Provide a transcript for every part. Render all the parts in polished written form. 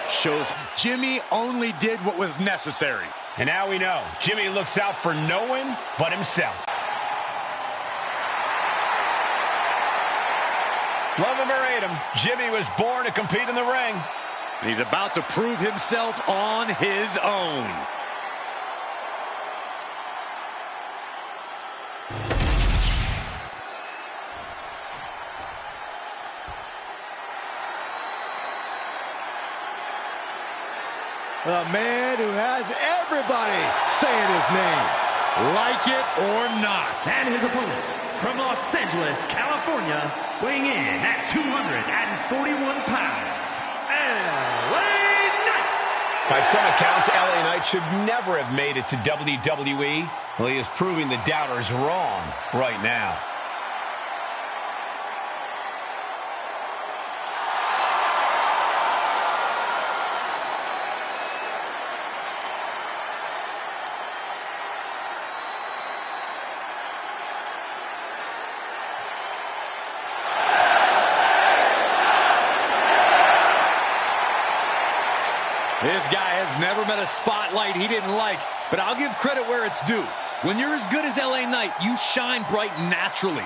shows Jimmy only did what was necessary. And now we know Jimmy looks out for no one but himself. Love him or hate him, Jimmy was born to compete in the ring. And he's about to prove himself on his own. A man who has everybody saying his name. Like it or not. And his opponent, from Los Angeles, California, weighing in at 241 pounds, LA Knight. By some accounts, LA Knight should never have made it to WWE. Well, he is proving the doubters wrong right now. This guy has never met a spotlight he didn't like, but I'll give credit where it's due. When you're as good as LA Knight, you shine bright naturally.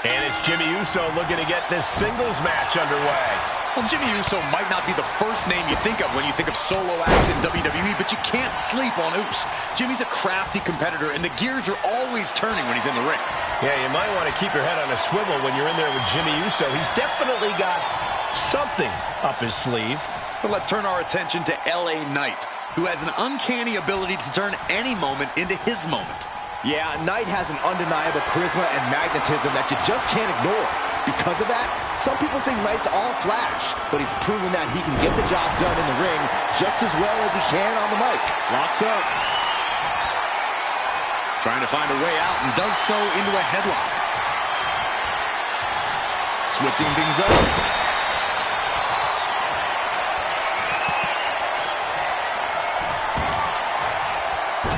And it's Jimmy Uso looking to get this singles match underway. Well, Jimmy Uso might not be the first name you think of when you think of solo acts in WWE, but you can't sleep on Uso. Jimmy's a crafty competitor, and the gears are always turning when he's in the ring. Yeah, you might want to keep your head on a swivel when you're in there with Jimmy Uso. He's definitely got something up his sleeve. But let's turn our attention to LA Knight, who has an uncanny ability to turn any moment into his moment. Yeah, Knight has an undeniable charisma and magnetism that you just can't ignore. Because of that, some people think Knight's all flash, but he's proven that he can get the job done in the ring just as well as he can on the mic. Locks up. Trying to find a way out and does so into a headlock. Switching things up.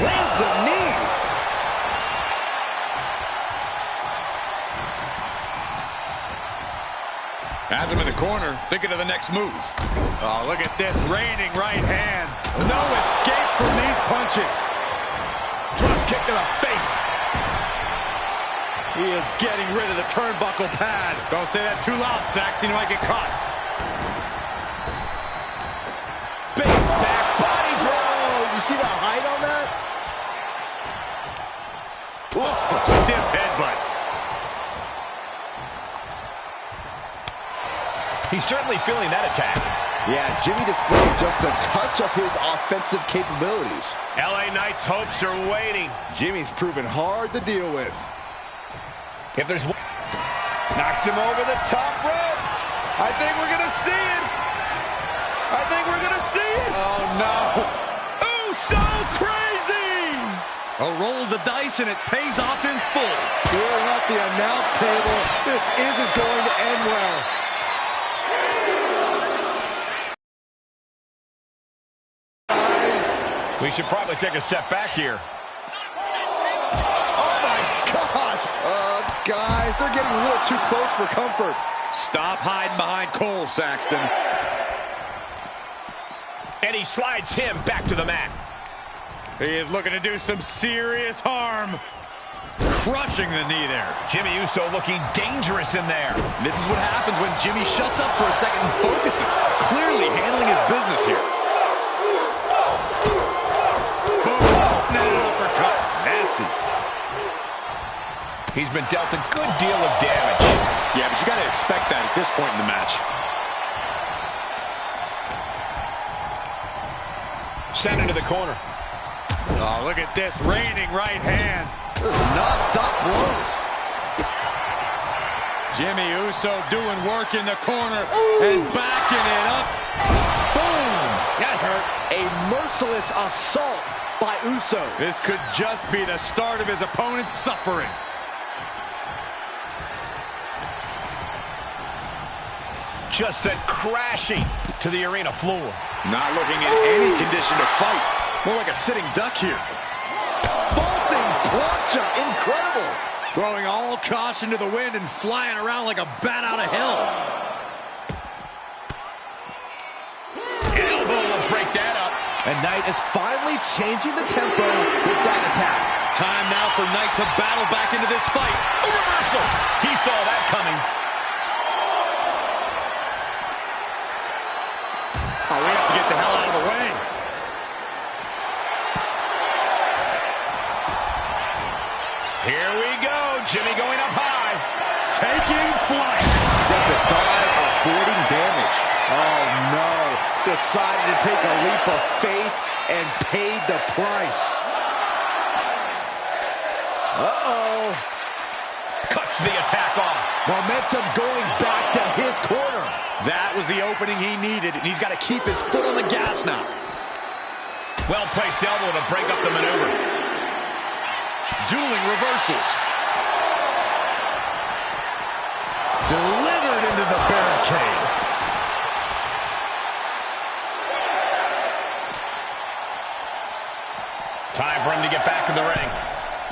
Lands a knee. Has him in the corner, thinking of the next move. Oh, look at this, raining right hands. No escape from these punches. Drop kick to the face. He is getting rid of the turnbuckle pad. Don't say that too loud, Saxon, you might get caught. Big back body drop. You see the height on that? Whoa, stiff headbutt. He's certainly feeling that attack. Yeah, Jimmy displayed just a touch of his offensive capabilities. LA Knight's hopes are waiting. Jimmy's proven hard to deal with. If there's one... Knocks him over the top rope. I think we're going to see it. I think we're going to see it. Oh, no. Ooh, so crazy. A roll of the dice, and it pays off in full. Clearing up the announce table. This isn't going to end well. We should probably take a step back here. Oh, my gosh. Guys, they're getting a little too close for comfort. Stop hiding behind Cole, Saxton. And he slides him back to the mat. He is looking to do some serious harm. Crushing the knee there. Jimmy Uso looking dangerous in there. And this is what happens when Jimmy shuts up for a second and focuses. Clearly handling his business here. He's been dealt a good deal of damage. Yeah, but you got to expect that at this point in the match. Sent into the corner. Oh, look at this. Raining right hands. Non-stop blows. Jimmy Uso doing work in the corner. Ooh. And backing it up. Boom. That hurt. A merciless assault by Uso. This could just be the start of his opponent's suffering. Just sent crashing to the arena floor. Not looking in any condition to fight. More like a sitting duck here. Vaulting plancha, incredible. Throwing all caution to the wind and flying around like a bat out of hell. Elbow will break that up. And Knight is finally changing the tempo with that attack. Time now for Knight to battle back into this fight. A reversal. He saw that coming. Oh, we have to get the hell out of the way. Here we go. Jimmy going up high. Taking flight. Step aside, avoiding damage. Oh, no. Decided to take a leap of faith and paid the price. Uh-oh. Cuts the attack off. Momentum going back to his corner. That was the opening he needed, and he's got to keep his foot on the gas now. Well-placed elbow to break up the maneuver. Dueling reversals. Delivered into the barricade. Time for him to get back in the ring.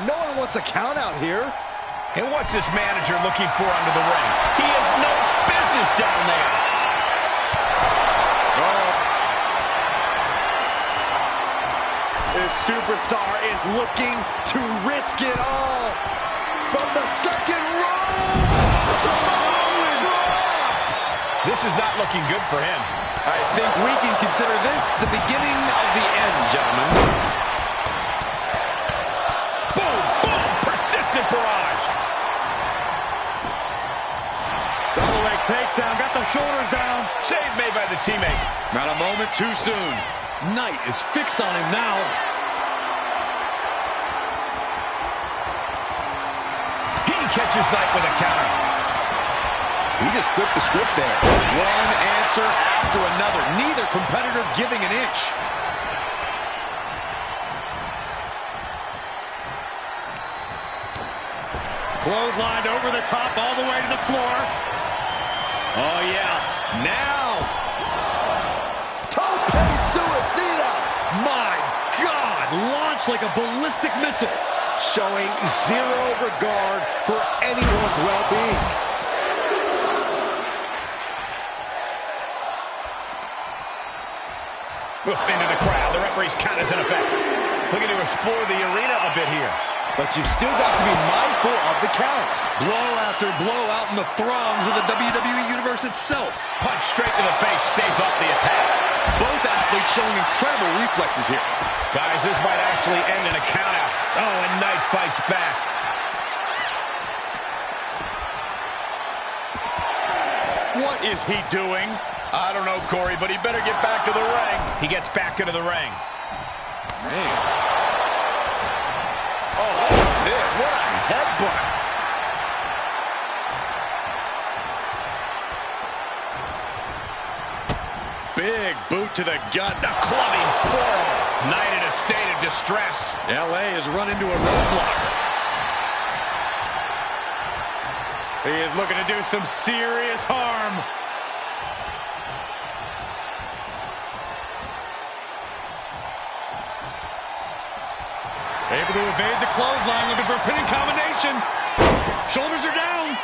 No one wants a count out here. And what's this manager looking for under the ring? He has no business down there. This superstar is looking to risk it all. From the second row, Samoan drop. This is not looking good for him. I think we can consider this the beginning of the end, gentlemen. Boom, boom, persistent barrage. Double leg takedown, got the shoulders down. Save made by the teammate. Not a moment too soon. Knight is fixed on him now. He catches Knight with a counter. He just flipped the script there. One answer after another. Neither competitor giving an inch. Clotheslined over the top all the way to the floor. Oh, yeah. Now. Tope suicida. My God. Launched like a ballistic missile. Showing zero regard for anyone's well-being. Into the crowd. The referee's count is in effect. Looking to explore the arena a bit here. But you've still got to be mindful of the count. Blow after blow out in the throngs of the WWE Universe itself. Punch straight to the face, stays off the attack. Both athletes showing incredible reflexes here. Guys, this might actually end in a countout. Oh, and Knight fights back. What is he doing? I don't know, Corey, but he better get back to the ring. He gets back into the ring. Man. Oh, this, what a headbutt. Big boot to the gut. The clubbing forearm. Knight in a state of distress. LA has run into a roadblock. He is looking to do some serious harm. Able to evade the clothesline, looking for a pinning combination. Shoulders are down.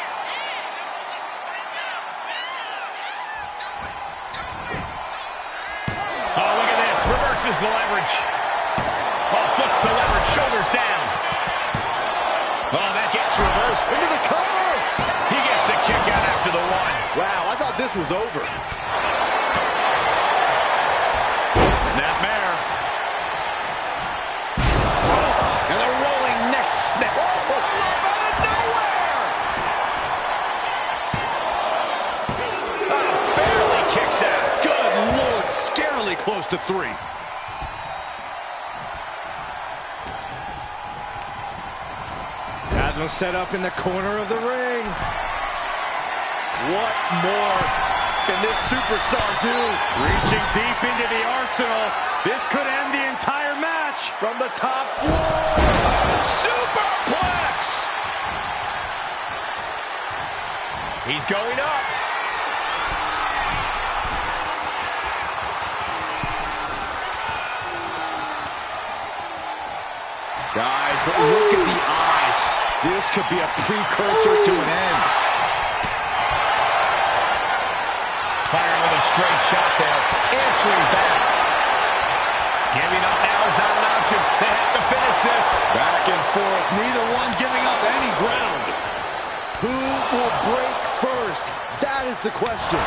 Oh, look at this. Reverses the leverage. Oh, flips the leverage. Shoulders down. Oh, that gets reversed. Into the cover. He gets the kick out after the one. Wow, I thought this was over. Snapmare. And a rolling neck snap. Oh, out of nowhere. Barely kicks out. Good Lord, scarily close to 3. Asmo set up in the corner of the ring. What more can this superstar do? Reaching deep into the arsenal. This could end the entire match. From the top floor. Superplex! He's going up. just look at the eyes. This could be a precursor to an end. Firing with a straight shot there. Answering back. Giving up now is not an option. They have to finish this. Back and forth. Neither one giving up any ground. Who will break first? That is the question.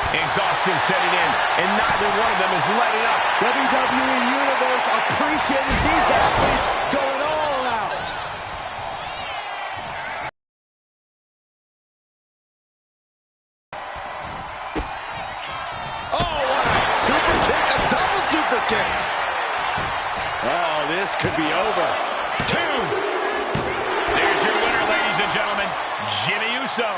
Exhaustion setting in, and neither one of them is letting up. WWE Universe appreciating these athletes going all out. Oh, what a super kick, a double super kick. Oh, this could be over. 2. There's your winner, ladies and gentlemen, Jimmy Uso.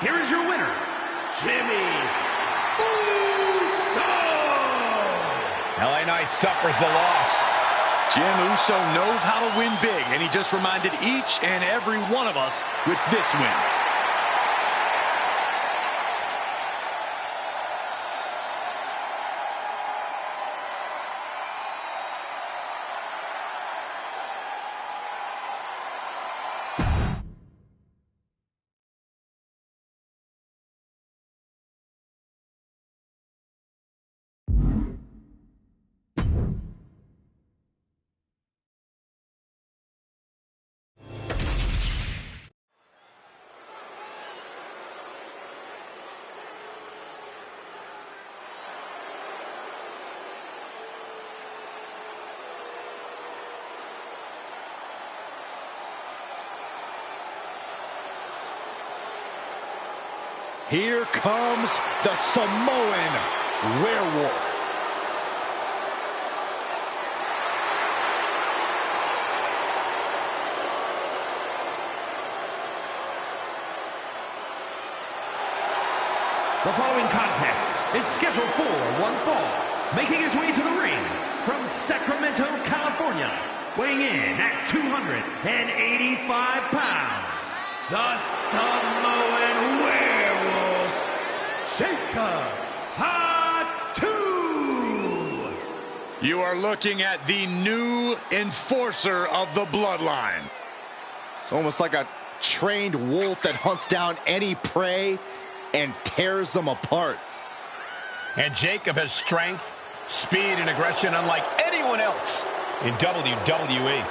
Here is your winner, Jimmy Uso! LA Knight suffers the loss. Jim Uso knows how to win big, and he just reminded each and every one of us with this win. Here comes the Samoan Werewolf. The following contest is scheduled for one fall. Making his way to the ring from Sacramento, California, weighing in at 285 pounds, the Samoan Werewolf, Jacob Fatu! You are looking at the new enforcer of the bloodline. It's almost like a trained wolf that hunts down any prey and tears them apart. And Jacob has strength, speed, and aggression unlike anyone else in WWE.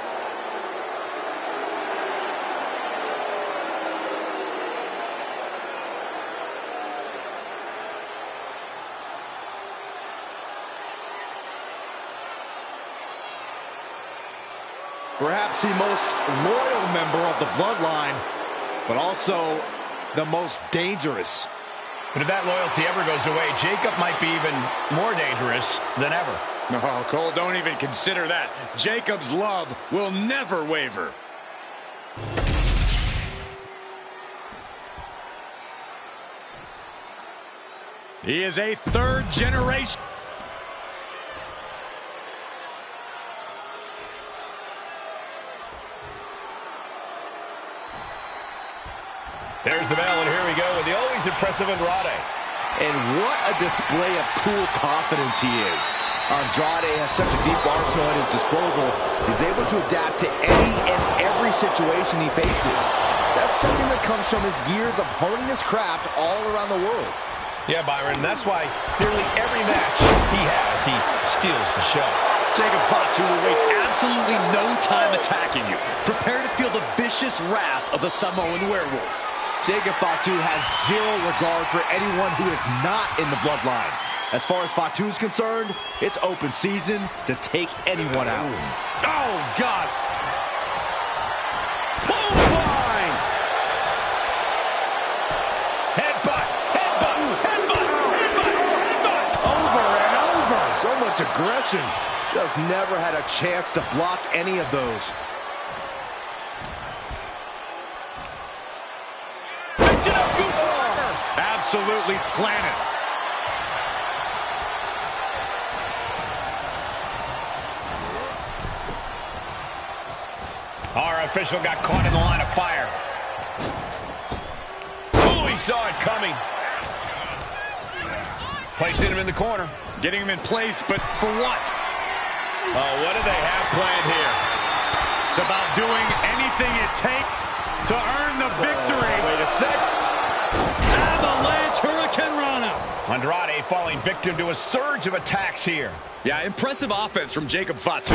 Perhaps the most loyal member of the bloodline, but also the most dangerous. But if that loyalty ever goes away, Jacob might be even more dangerous than ever. No, Cole, don't even consider that. Jacob's love will never waver. He is a third generation. There's the bell, and here we go with the always impressive Andrade. And what a display of cool confidence he is. Andrade has such a deep arsenal at his disposal. He's able to adapt to any and every situation he faces. That's something that comes from his years of honing his craft all around the world. Yeah, Byron, and that's why nearly every match he has, he steals the show. Jacob Fatu will waste absolutely no time attacking you. Prepare to feel the vicious wrath of the Samoan Werewolf. Jacob Fatu has zero regard for anyone who is not in the bloodline. As far as Fatu is concerned, it's open season to take anyone out. Oh, God. Clothesline! Headbutt, headbutt, headbutt, headbutt, headbutt. Over and over. So much aggression. Just never had a chance to block any of those. Absolutely planted. Our official got caught in the line of fire. Oh, he saw it coming. Placing him in the corner. Getting him in place, but for what? Oh, what do they have planned here? It's about doing anything it takes to earn the victory. Wait a sec. Avalanche Hurricane Rana. Andrade falling victim to a surge of attacks here. Yeah, impressive offense from Jacob Fatu.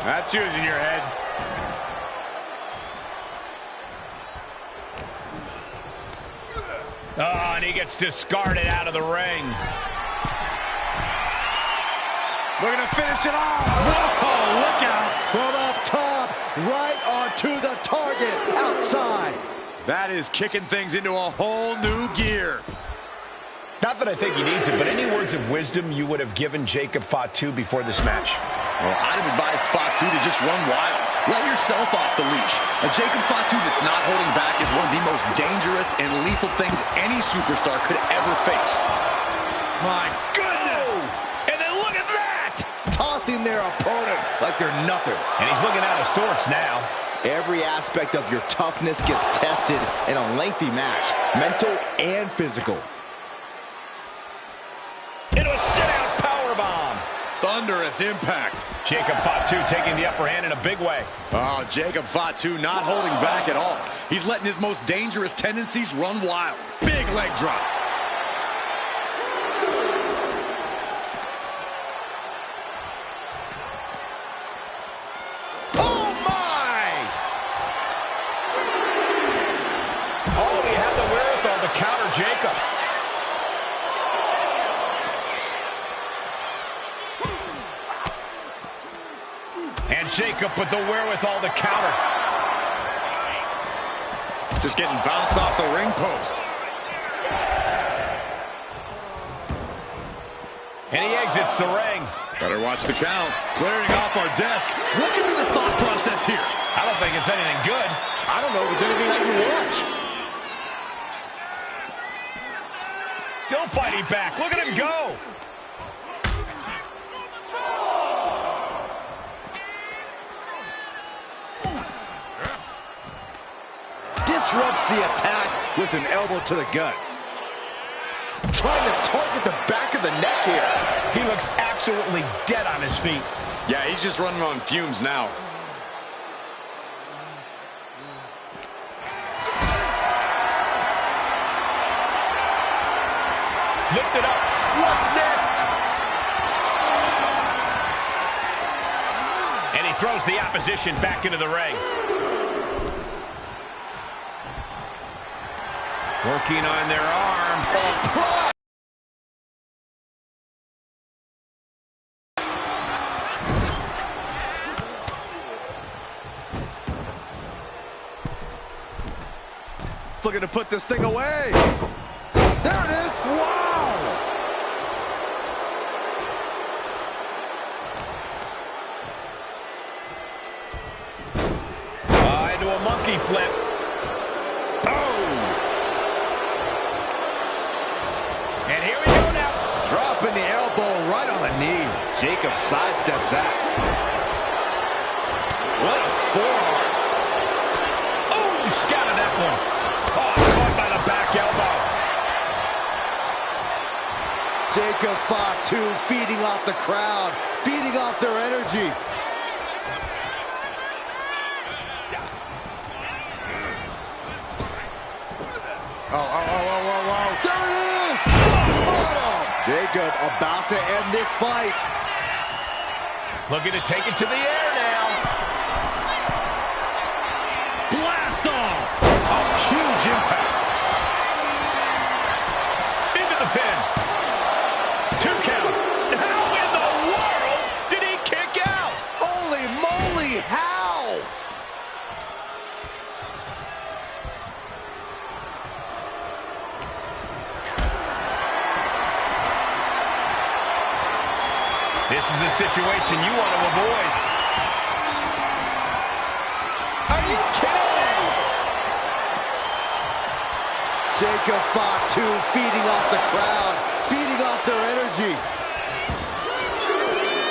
That's using your head. Oh, and he gets discarded out of the ring. Looking to finish it off. Whoa, look out. From up top, right onto the target, outside. That is kicking things into a whole new gear. Not that I think he needs it, but any words of wisdom you would have given Jacob Fatu before this match? Well, I'd have advised Fatu to just run wild. Let yourself off the leash. A Jacob Fatu that's not holding back is one of the most dangerous and lethal things any superstar could ever face. My goodness! And then look at that! Tossing their opponent like they're nothing. And he's looking out of sorts now. Every aspect of your toughness gets tested in a lengthy match, mental and physical. Into a sit-out powerbomb. Thunderous impact. Jacob Fatu taking the upper hand in a big way. Oh, Jacob Fatu not holding back at all. He's letting his most dangerous tendencies run wild. Big leg drop. Oh, my! Oh, he had the wherewithal to counter Jacob. And Jacob with the wherewithal to counter. Just getting bounced off the ring post. And he exits the ring. Better watch the count. Clearing off our desk. What can be the thought process here? I don't think it's anything good. I don't know if it's anything I can watch. Still fighting back. Look at him go. Disrupts the attack with an elbow to the gut. Trying to target the back of the neck here. He looks absolutely dead on his feet. Yeah, he's just running on fumes now. Lifted up. What's next? And he throws the opposition back into the ring. Working on their arm. Looking to put this thing away. There it is. Wow. Into a monkey flip. And here we go now. Dropping the elbow right on the knee. Jacob sidesteps that. What a forearm. Oh, he scouted that one. Oh, caught by the back elbow. Jacob Fatu feeding off the crowd, feeding off their energy. Oh. There it is! Jacob about to end this fight. Looking to take it to the air now. Blast off! A huge impact. Into the pin. 2 count. How in the world did he kick out? Holy moly, how? This is a situation you want to avoid. Are you kidding me? Jacob Fatu feeding off the crowd, feeding off their energy.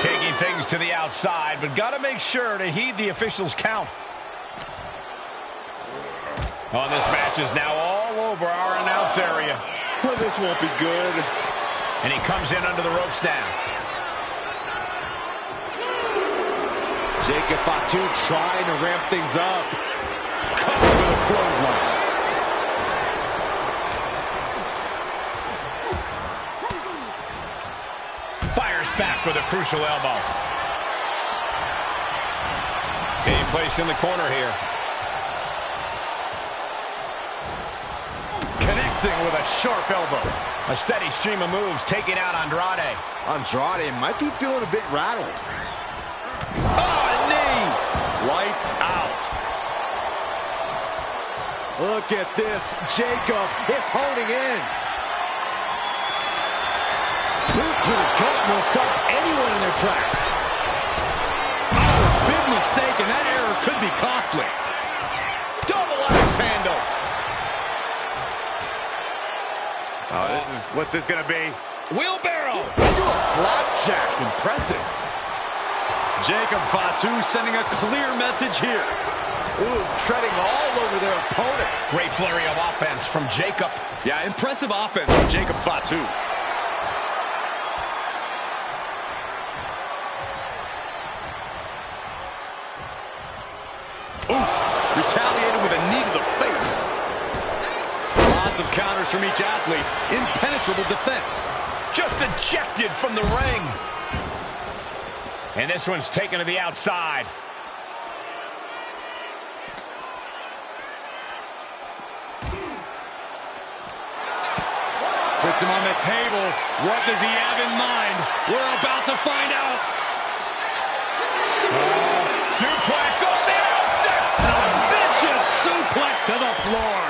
Taking things to the outside, but got to make sure to heed the officials' count. Oh, this match is now all over our announce area. Well, this won't be good. And he comes in under the ropes now. Jacob Fatu trying to ramp things up. Cover with a clothesline. Fires back with a crucial elbow. Getting placed in the corner here. Connecting with a sharp elbow. A steady stream of moves taking out Andrade. Andrade might be feeling a bit rattled. Oh, a knee! Lights out. Look at this. Jacob is holding in. Boot to the gut will stop anyone in their tracks. Oh, big mistake, and that error could be costly. Double axe handle. Oh, what's this gonna be? Wheelbarrow. Into a flapjack. Impressive. Jacob Fatu sending a clear message here. Ooh, treading all over their opponent. Great flurry of offense from Jacob. Yeah, impressive offense from Jacob Fatu. Oof, retaliated with a knee to the face. Lots of counters from each athlete. Impenetrable defense. Just ejected from the ring. And this one's taken to the outside. Puts him on the table. What does he have in mind? We're about to find out. Suplex on the outside. A vicious suplex to the floor.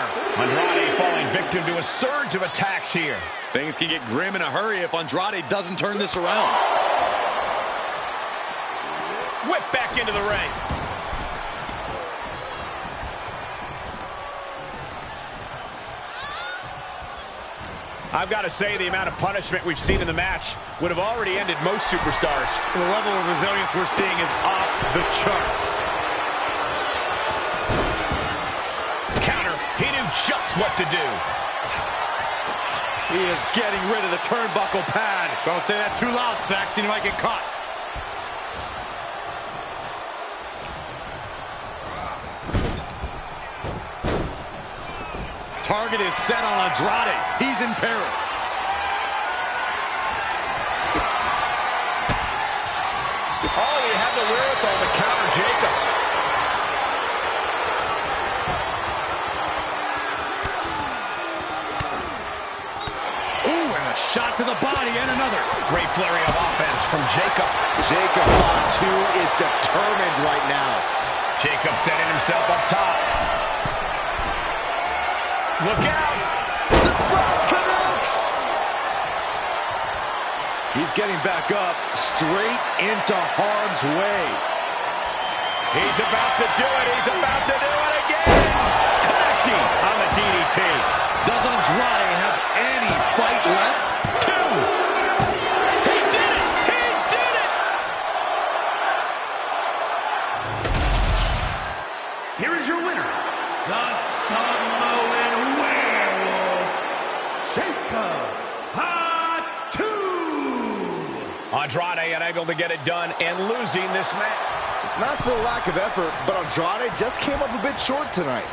Andrade falling victim to a surge of attacks here. Things can get grim in a hurry if Andrade doesn't turn this around. Whip back into the ring. I've got to say, the amount of punishment we've seen in the match would have already ended most superstars. The level of resilience we're seeing is off the charts. Counter. He knew just what to do. He is getting rid of the turnbuckle pad. Don't say that too loud, Saxon. You might get caught. Target is set on Andrade. He's in peril. Oh, he had the wherewithal to counter Jacob. Ooh, and a shot to the body and another. Great flurry of offense from Jacob. Jacob Fatu is determined right now. Jacob setting himself up top. Look out! The Splash connects! He's getting back up, straight into harm's way. He's about to do it. He's about to do it again. Connecting on the DDT. Does Andrade have any fight left? Two. He did it! He did it! Here is your winner, the Samoan Werewolf, Jacob Fatu. Andrade unable to get it done and losing this match. It's not for a lack of effort, but Andrade just came up a bit short tonight.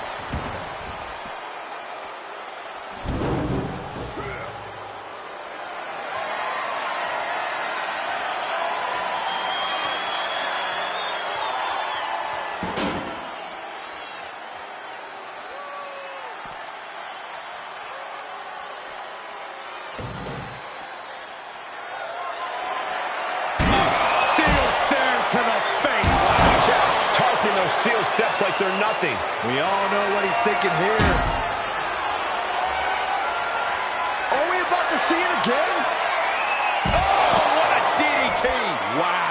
Those steel steps like they're nothing. We all know what he's thinking here. Are we about to see it again? Oh, what a DDT! Wow.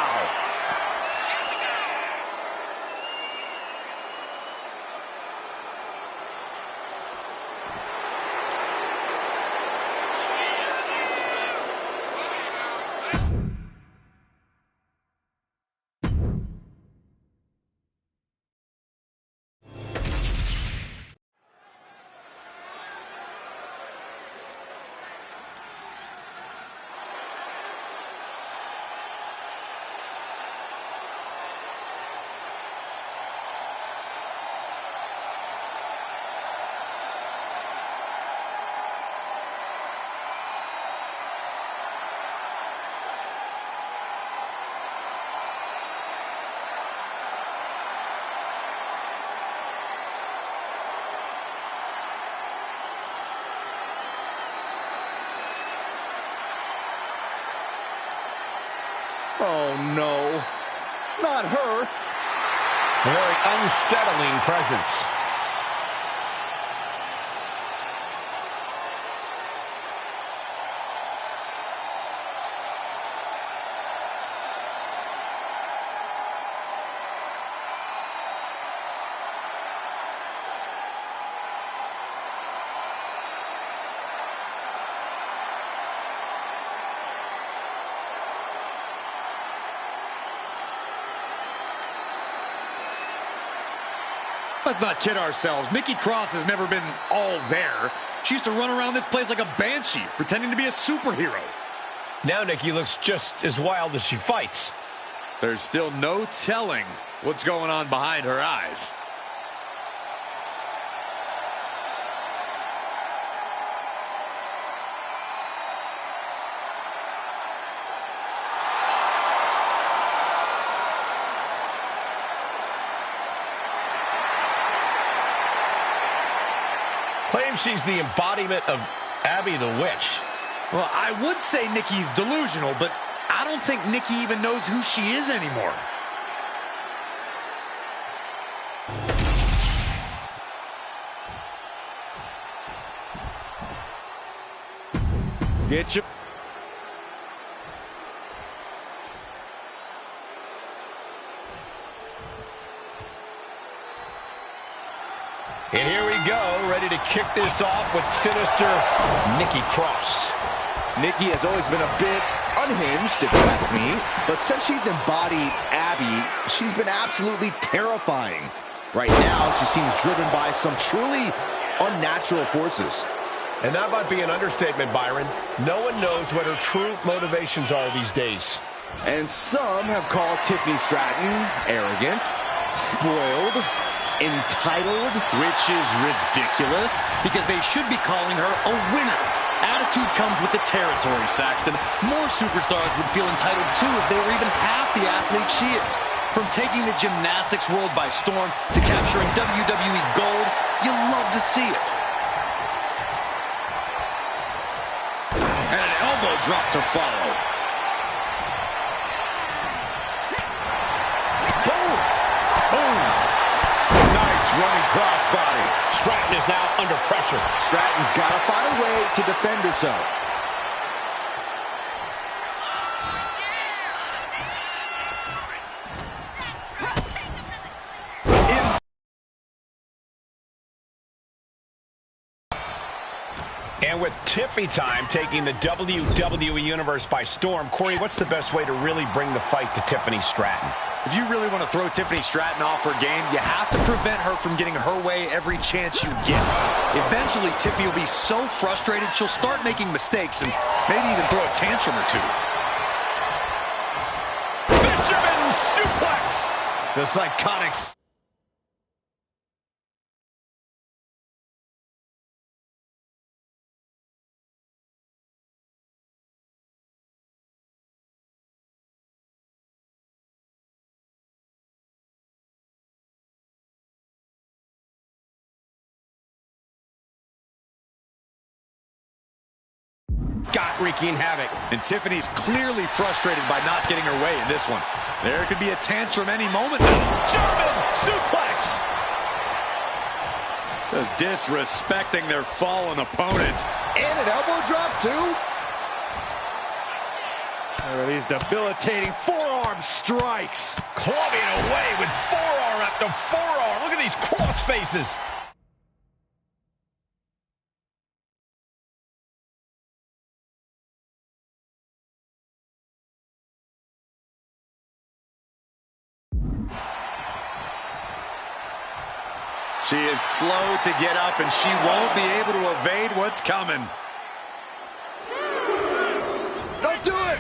not her. A very unsettling presence. Let's not kid ourselves. Nikki Cross has never been all there. She used to run around this place like a banshee, pretending to be a superhero. Now Nikki looks just as wild as she fights. There's still no telling what's going on behind her eyes. Claims she's the embodiment of Abby the Witch. Well, I would say Nikki's delusional, but I don't think Nikki even knows who she is anymore. Get your... And here we go, ready to kick this off with sinister Nikki Cross. Nikki has always been a bit unhinged, if you ask me. But since she's embodied Abby, she's been absolutely terrifying. Right now, she seems driven by some truly unnatural forces. And that might be an understatement, Byron. No one knows what her true motivations are these days. And some have called Tiffany Stratton arrogant, spoiled, entitled. Which is ridiculous, because they should be calling her a winner. Attitude comes with the territory, Saxton. More superstars would feel entitled too if they were even half the athlete she is. From taking the gymnastics world by storm to capturing WWE gold, you love to see it. And an elbow drop to follow. Boom! Boom! Nice running crossbody. Stratton is now under pressure. Stratton's got to find a way to defend herself. And with Tiffy Time taking the WWE Universe by storm, Corey, what's the best way to really bring the fight to Tiffany Stratton? If you really want to throw Tiffany Stratton off her game, you have to prevent her from getting her way every chance you get. Eventually, Tiffy will be so frustrated, she'll start making mistakes and maybe even throw a tantrum or two. Fisherman suplex! The Psychotics. Got wreaking havoc. And Tiffany's clearly frustrated by not getting her way in this one. There could be a tantrum any moment now. German suplex! Just disrespecting their fallen opponent. And an elbow drop, too. There are these debilitating forearm strikes. Clubbing away with forearm after forearm. Look at these cross faces. She is slow to get up, and she won't be able to evade what's coming. Don't do it!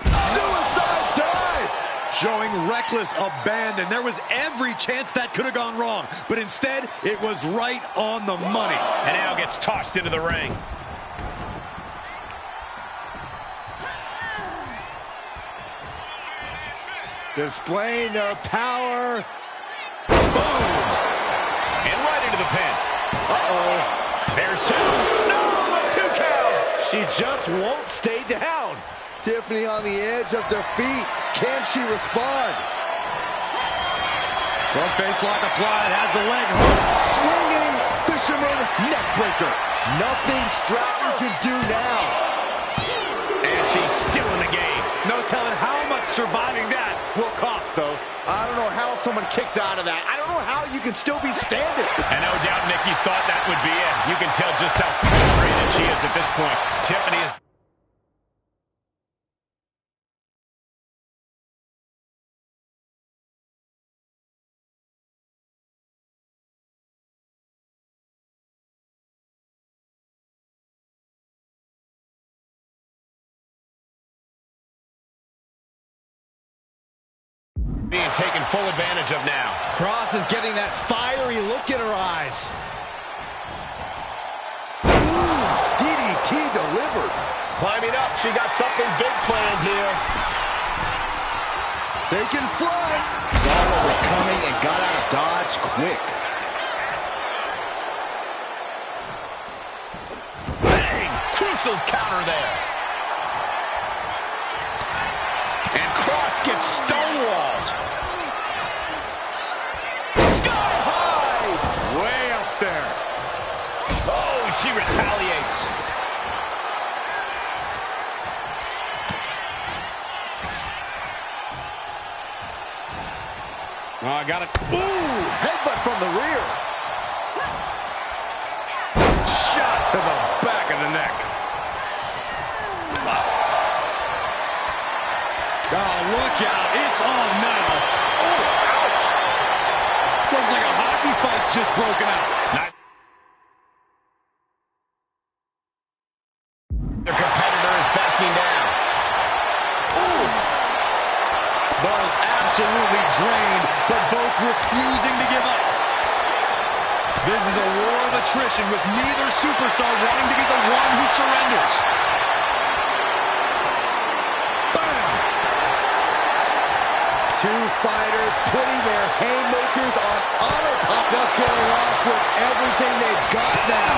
Suicide dive! Showing reckless abandon. There was every chance that could have gone wrong, but instead, it was right on the money. And now gets tossed into the ring. Displaying their power. Boom! And right into the pin. Uh-oh. There's two. No, 2 count. She just won't stay down. Tiffany on the edge of defeat. Can she respond? Front face lock applied, has the leg hooked. Swinging fisherman neckbreaker. Nothing Stratton can do now. And she's still in the game. No telling how much surviving that will cost, though. I don't know how someone kicks out of that. I don't know how you can still be standing. And no doubt Nikki thought that would be it. You can tell just how frustrated she is at this point. Tiffany is... being taken full advantage of now. Cross is getting that fiery look in her eyes. Ooh, DDT delivered. Climbing up, she got something big planned here. Taking flight. Saw what was coming and got out of dodge quick. Bang! Crucial counter there. And Cross gets stonewalled. Sky high! Way up there. Oh, she retaliates. Oh, I got it. Ooh, headbutt from the rear. Shot to the back of the neck. Oh, look out. It's on now. Oh, ouch. Looks like a hockey fight's just broken out. Their competitor is backing down. Oof. Both absolutely drained, but both refusing to give up. This is a war of attrition with neither superstar wanting to be the one who surrenders. Two fighters putting their haymakers on autopilot. Just going off with everything they've got now.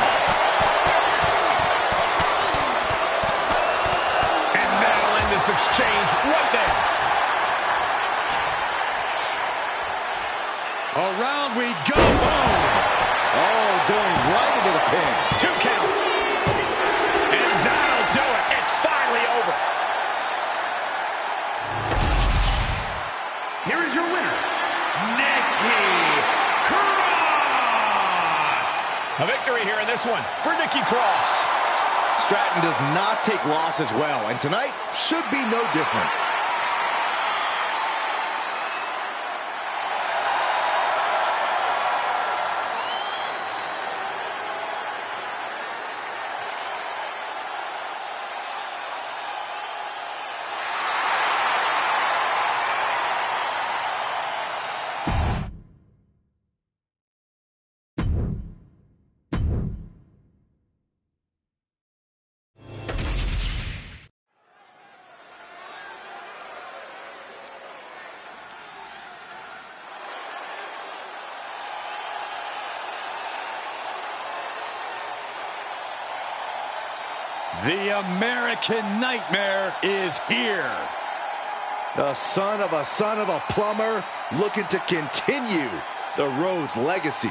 And that'll end this exchange right there. Around we go. Boom. Oh, going right into the pin. 2 count. And that'll do it. It's finally over. Here is your winner, Nikki Cross. A victory here in this one for Nikki Cross. Stratton does not take losses well, and tonight should be no different. The American Nightmare is here. The son of a plumber looking to continue the Rhodes legacy.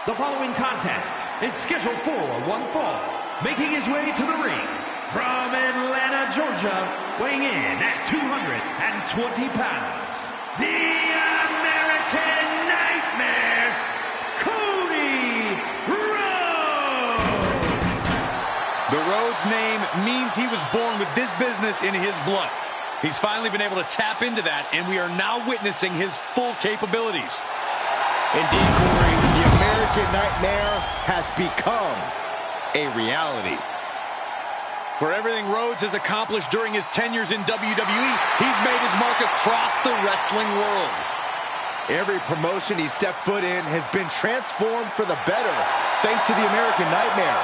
The following contest is scheduled for one fall. Making his way to the ring from Atlanta, Georgia, weighing in at 220 pounds, the American Nightmare, Cody Rhodes. The Rhodes name means he was born with this business in his blood. He's finally been able to tap into that, and we are now witnessing his full capabilities. Indeed, Corey, the American Nightmare has become a reality. For everything Rhodes has accomplished during his tenures in WWE, he's made his mark across the wrestling world. Every promotion he stepped foot in has been transformed for the better, thanks to the American Nightmare.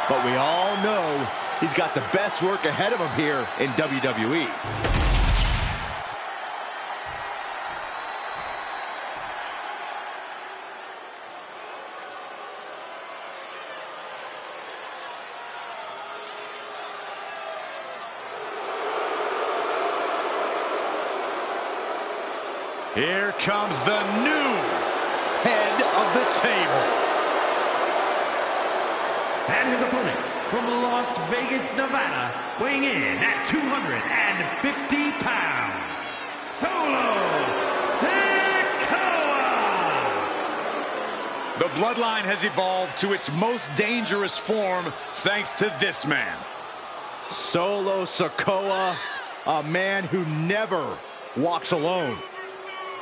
But we all know he's got the best work ahead of him here in WWE. Here comes the new head of the table. And his opponent from Las Vegas, Nevada, weighing in at 250 pounds, Solo Sikoa! The bloodline has evolved to its most dangerous form thanks to this man. Solo Sikoa, a man who never walks alone.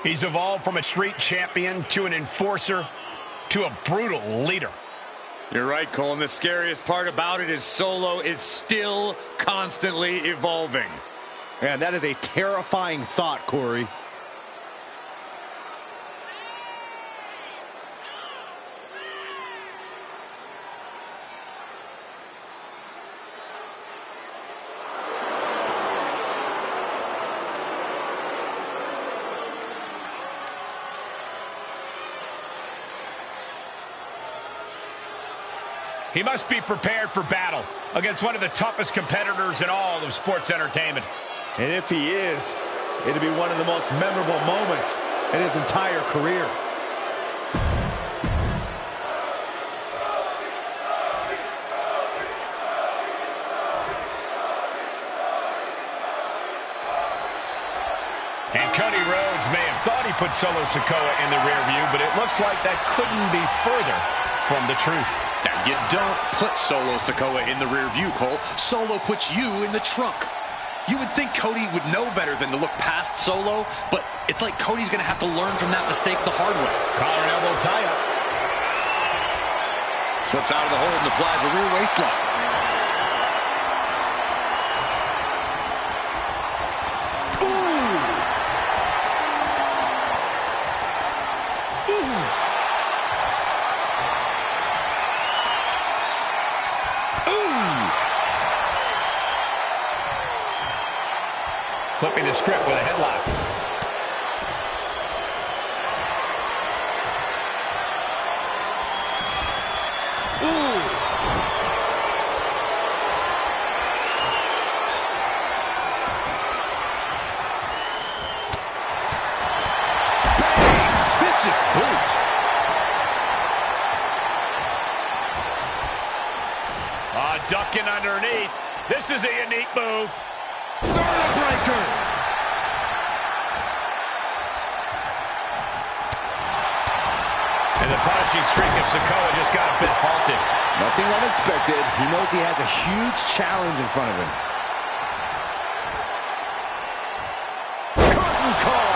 He's evolved from a street champion to an enforcer to a brutal leader. You're right, Cole, and the scariest part about it is Solo is still constantly evolving. And that is a terrifying thought, Corey. He must be prepared for battle against one of the toughest competitors in all of sports entertainment. And if he is, it'll be one of the most memorable moments in his entire career. And Cody Rhodes may have thought he put Solo Sikoa in the rear view, but it looks like that couldn't be further from the truth. Now, you don't put Solo Sikoa in the rear view, Cole. Solo puts you in the trunk. You would think Cody would know better than to look past Solo, but it's like Cody's going to have to learn from that mistake the hard way. Collar and elbow tie-up. Slips out of the hold and applies a rear waist lock. Flipping the script with a headlock. Ooh! Bang! Vicious boot! Ducking underneath. This is a unique move. Vertebreaker! And the punishing streak of Sikoa just got a bit halted. Nothing unexpected. He knows he has a huge challenge in front of him. Curtain call!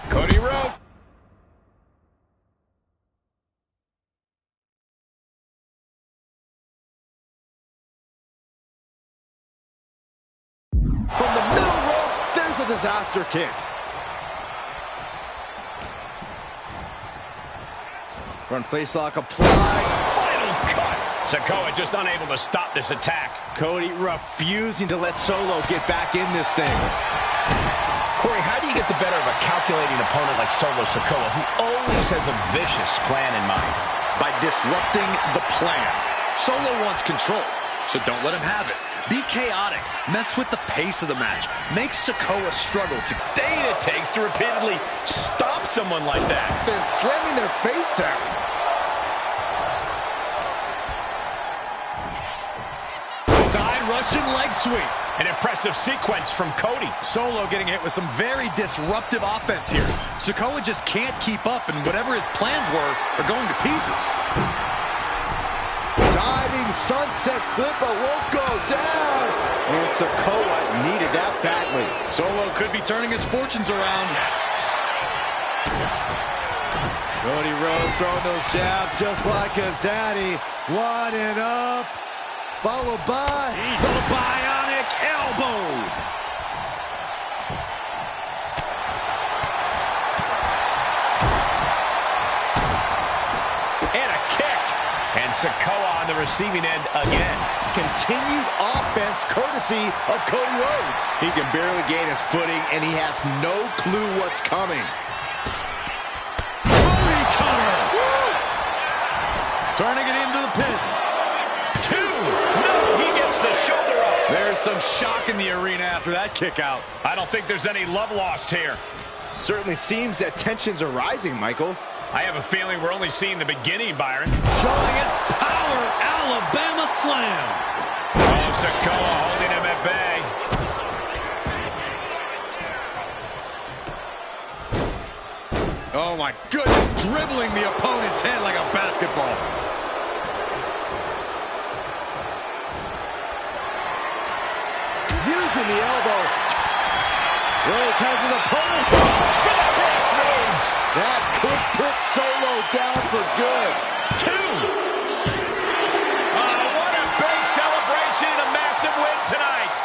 Cody Rhodes. From the middle rope, there's a disaster kick. Front face lock applied. Final cut. Sikoa just unable to stop this attack. Cody refusing to let Solo get back in this thing. Corey, how do you get the better of a calculating opponent like Solo Sikoa, who always has a vicious plan in mind? By disrupting the plan. Solo wants control, so don't let him have it. Be chaotic. Mess with the pace of the match. Make Sikoa struggle to... Dang, it takes to repeatedly stop someone like that. Then slamming their face down. Side Russian leg sweep. An impressive sequence from Cody. Solo getting hit with some very disruptive offense here. Sikoa just can't keep up, and whatever his plans were are going to pieces. Diving sunset flip, but won't go down. And Sikoa needed that badly. Solo could be turning his fortunes around. Cody Rhodes throwing those jabs just like his daddy. Winding up, followed by The bionic elbow. And a kick. And Sikoa on the receiving end again. continued offense courtesy of Cody Rhodes. He can barely gain his footing, and he has no clue what's coming. Booty cutter. Turning it into the pin. 2. No, he gets the shoulder up. There's some shock in the arena after that kick out. I don't think there's any love lost here. Certainly seems that tensions are rising, Michael. I have a feeling we're only seeing the beginning, Byron. Showing his power, Alabama Slam. Oh, Sikoa holding him at bay. Oh my goodness, dribbling the opponent's head like a basketball. Using the elbow. Rhodes has his opponent. To the crossroads. That could put Solo down for good. 2. What a big celebration and a massive win tonight.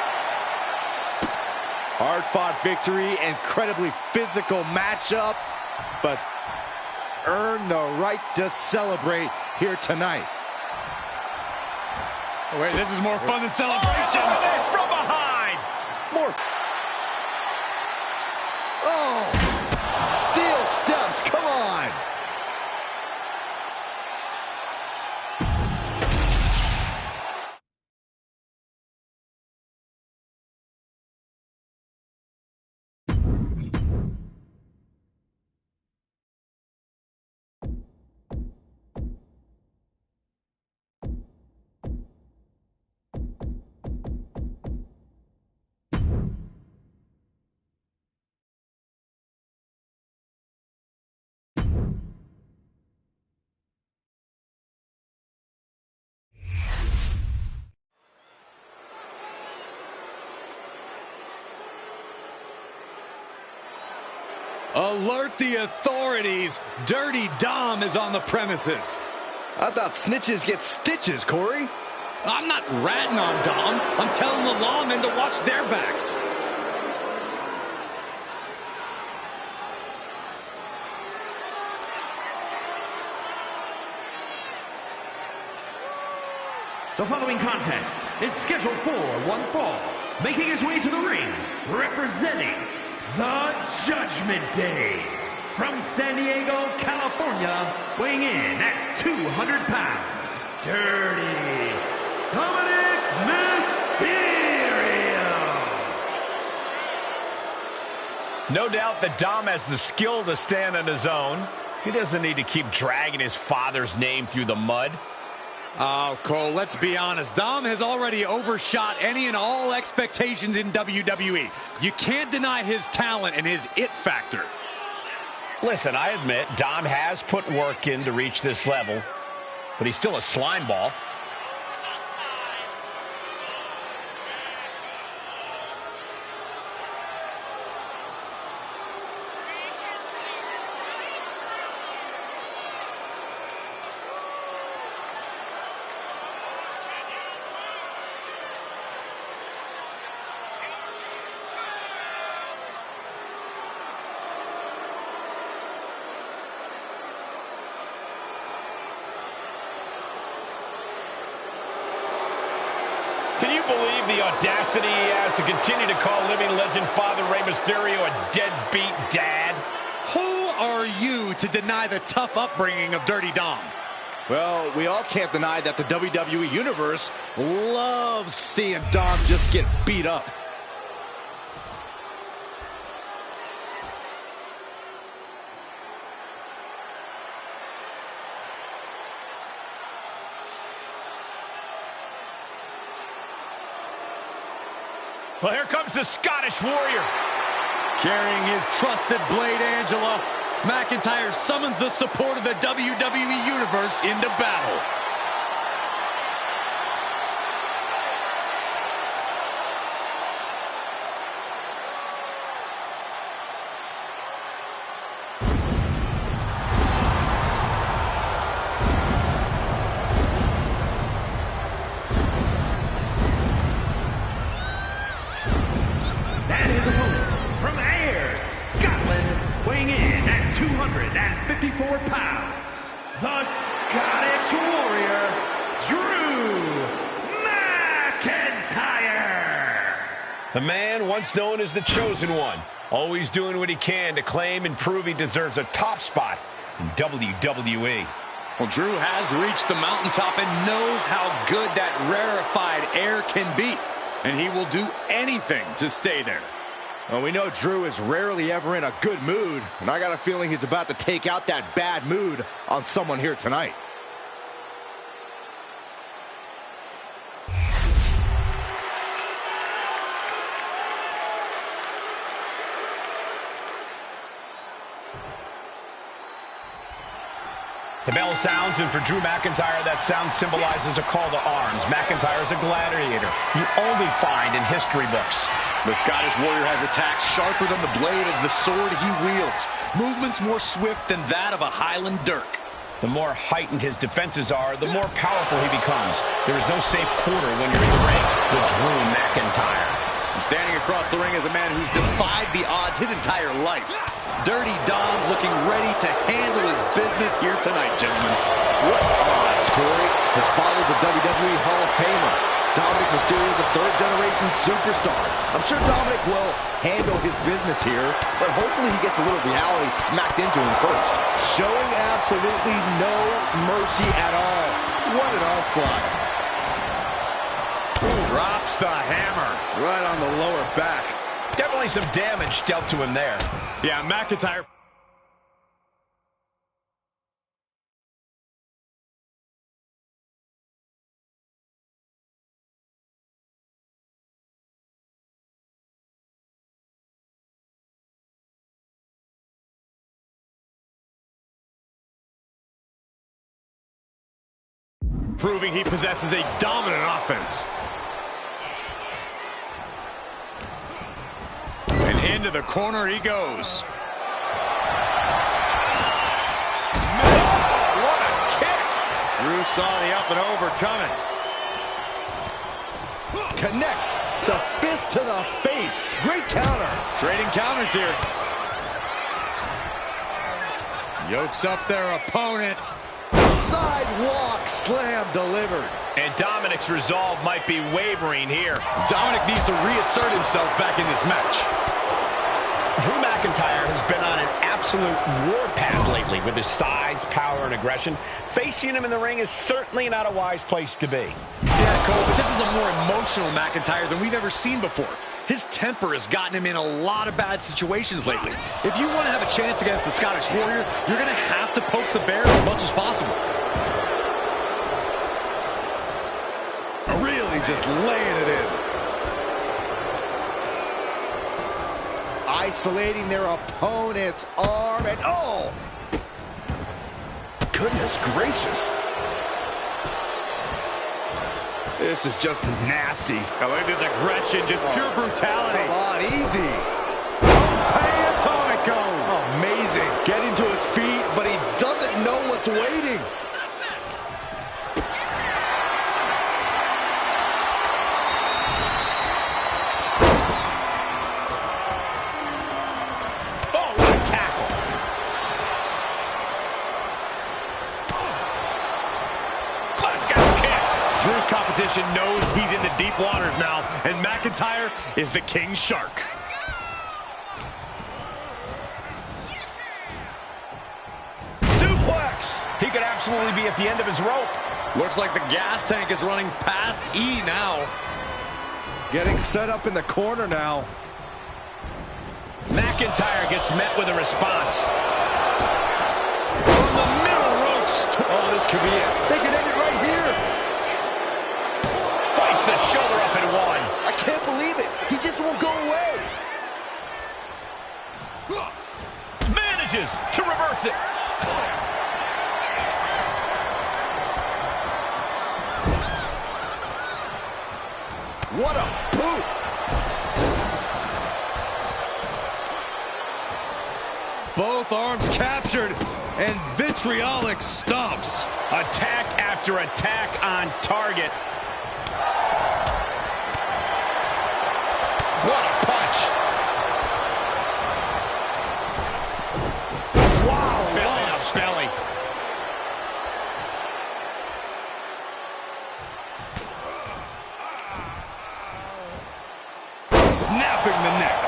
Hard-fought victory, incredibly physical matchup, but earned the right to celebrate here tonight. Oh, wait, this is more fun than celebration. Oh, this from behind. More. Oh, steel steps, come on. Alert the authorities. Dirty Dom is on the premises. I thought snitches get stitches, Corey. I'm not ratting on Dom. I'm telling the lawmen to watch their backs. The following contest is scheduled for one fall. Making his way to the ring, representing the Judgment Day. From San Diego, California, weighing in at 200 pounds, Dirty Dominic Mysterio. No doubt that Dom has the skill to stand on his own. He doesn't need to keep dragging his father's name through the mud. Oh, Cole, let's be honest. Dom has already overshot any and all expectations in WWE. You can't deny his talent and his it factor. Listen, I admit Dom has put work in to reach this level, but he's still a slime ball. Can you believe the audacity he has to continue to call living legend Father Rey Mysterio a deadbeat dad? Who are you to deny the tough upbringing of Dirty Dom? Well, we all can't deny that the WWE Universe loves seeing Dom just get beat up. Well, here comes the Scottish Warrior. Carrying his trusted blade, Angela, McIntyre summons the support of the WWE Universe into battle. pounds, the Scottish Warrior, Drew McIntyre. The man once known as the Chosen One, always doing what he can to claim and prove he deserves a top spot in WWE. Well, Drew has reached the mountaintop and knows how good that rarefied air can be. And he will do anything to stay there. Well, we know Drew is rarely ever in a good mood, and I got a feeling he's about to take out that bad mood on someone here tonight. The bell sounds, and for Drew McIntyre, that sound symbolizes a call to arms. McIntyre is a gladiator you only find in history books. The Scottish Warrior has attacks sharper than the blade of the sword he wields. Movements more swift than that of a Highland dirk. The more heightened his defenses are, the more powerful he becomes. There is no safe quarter when you're in the ring with Drew McIntyre. Standing across the ring is a man who's defied the odds his entire life. Dirty Dom's looking ready to handle his business here tonight, gentlemen. What odds, Corey? His father's a WWE Hall of Famer. Dominic Mysterio is a third-generation superstar. I'm sure Dominic will handle his business here, but hopefully he gets a little reality smacked into him first. Showing absolutely no mercy at all. What an onslaught. Drops the hammer. Right on the lower back. Definitely some damage dealt to him there. Yeah, McIntyre. Proving he possesses a dominant offense. And into the corner he goes. Oh, what a kick! Drew saw the up and over coming. Connects the fist to the face. Great counter. Trading counters here. Yokes up their opponent. Sidewalk slam delivered. And Dominic's resolve might be wavering here. Dominic needs to reassert himself back in this match. Drew McIntyre has been on an absolute warpath lately with his size, power, and aggression. Facing him in the ring is certainly not a wise place to be. Yeah, Cole, but this is a more emotional McIntyre than we've ever seen before. His temper has gotten him in a lot of bad situations lately. If you want to have a chance against the Scottish Warrior, you're going to have to poke the bear as much as possible. Really just laying it in. Isolating their opponent's arm, and oh! Goodness gracious. This is just nasty. I like this aggression, just pure brutality. Come on, easy. Hey, Atomico. Amazing. Getting to his feet, but he doesn't know what's waiting. Oh, what a tackle. Glasgow kicks. Drew's competition knows he's in the deep waters now, and McIntyre is the king shark. Suplex. He could absolutely be at the end of his rope. Looks like the gas tank is running past E now. Getting set up in the corner now. McIntyre gets met with a response. From the middle ropes. Oh, this could be it. They could end it right here. Fights the shoulder up and one. I can't believe it. He just won't go away. Manages to reverse it. What a boot. Both arms captured, and vitriolic stomps. Attack after attack on target. What a punch. Wow, Belly to belly. snapping the neck.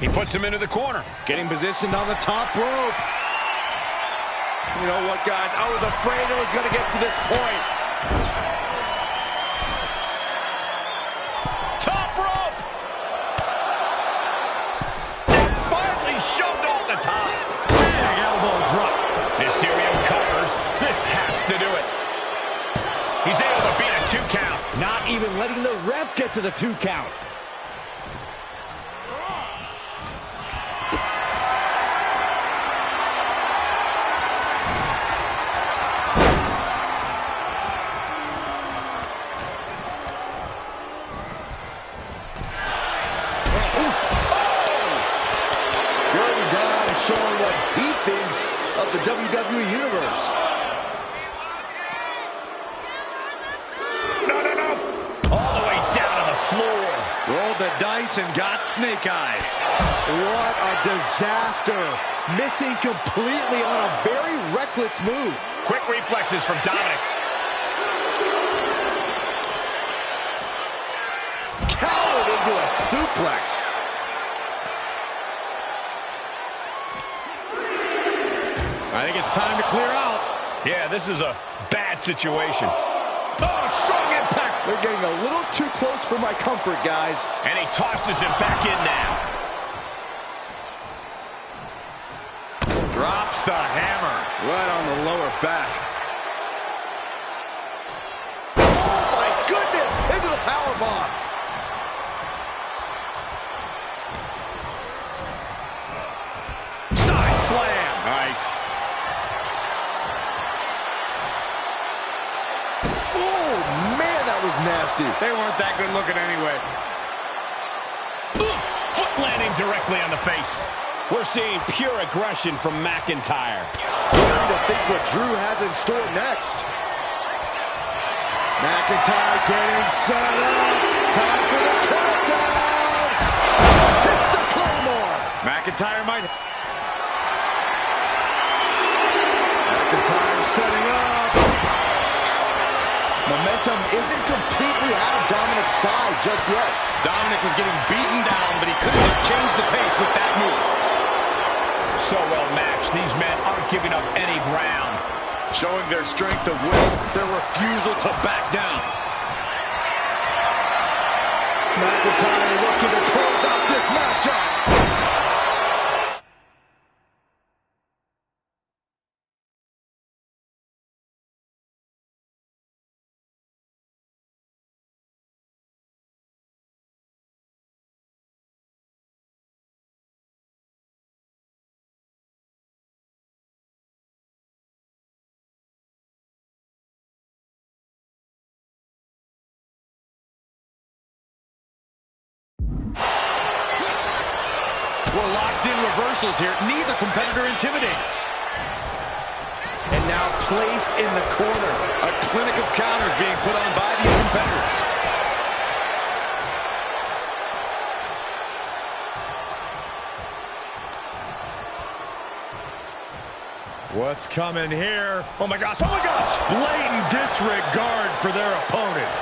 He puts him into the corner. Getting positioned on the top rope. You know what, guys? I was afraid it was going to get to this point. Top rope! And finally shoved off the top. Big elbow drop. Mysterio covers. This has to do it. He's able to beat a 2 count. Not even letting the ref get to the 2 count. Showing what he thinks of the WWE Universe. No. All the way down to the floor. Rolled the dice and got snake eyes. What a disaster. Missing completely on a very reckless move. Quick reflexes from Dominic. Cowered into a suplex. I think it's time to clear out. Yeah, this is a bad situation. Oh, strong impact. They're getting a little too close for my comfort, guys. And he tosses him back in now. Drops the hammer right on the lower back. Oh, my goodness. Into the powerbomb. Side slam. Nice. Nasty. They weren't that good looking anyway. Foot landing directly on the face. We're seeing pure aggression from McIntyre. Scary to think what Drew has in store next. McIntyre getting set up. Time for the countdown. It's the Claymore. McIntyre might. McIntyre setting up. Momentum isn't completely out of Dominic's side just yet. Dominic was getting beaten down, but he could have just changed the pace with that move. So well matched. These men aren't giving up any ground. Showing their strength of will, their refusal to back down. McIntyre looking to close out this matchup. We're locked in reversals here. Neither competitor intimidated. And now placed in the corner. A clinic of counters being put on by these competitors. What's coming here? Oh my gosh, oh my gosh! Blatant disregard for their opponent.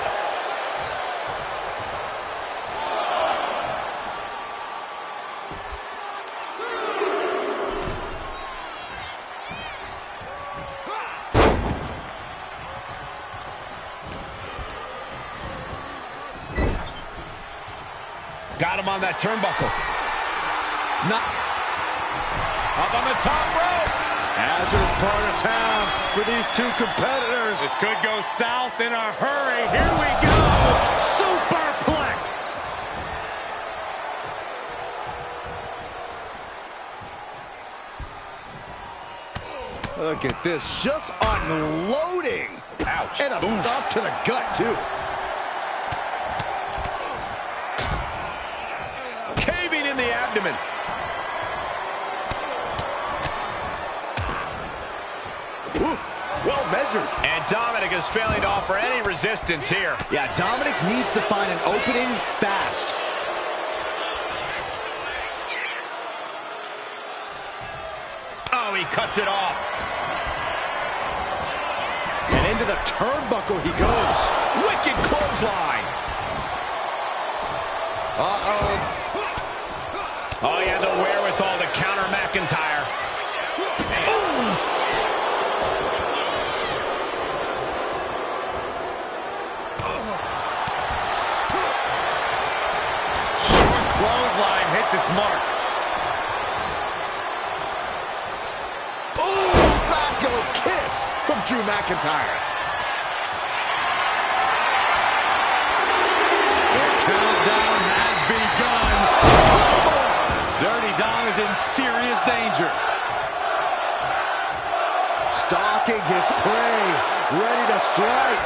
Got him on that turnbuckle. Up on the top rope. Hazardous part of town for these two competitors. This could go south in a hurry. Here we go. Superplex. Look at this, just unloading. Ouch. And a stop to the gut, too. Caving in the abdomen. Ooh, well measured. And Dominic is failing to offer any resistance here. Yeah, Dominic needs to find an opening fast. Oh, he cuts it off. And into the turnbuckle he goes. Wicked clothesline. Uh-oh. Oh, yeah, the wherewithal to counter McIntyre. Ooh. Short clothesline hits its mark. Ooh, Glasgow kiss from Drew McIntyre. The countdown has begun. Dirty Dom is in serious danger. Stalking his prey, ready to strike.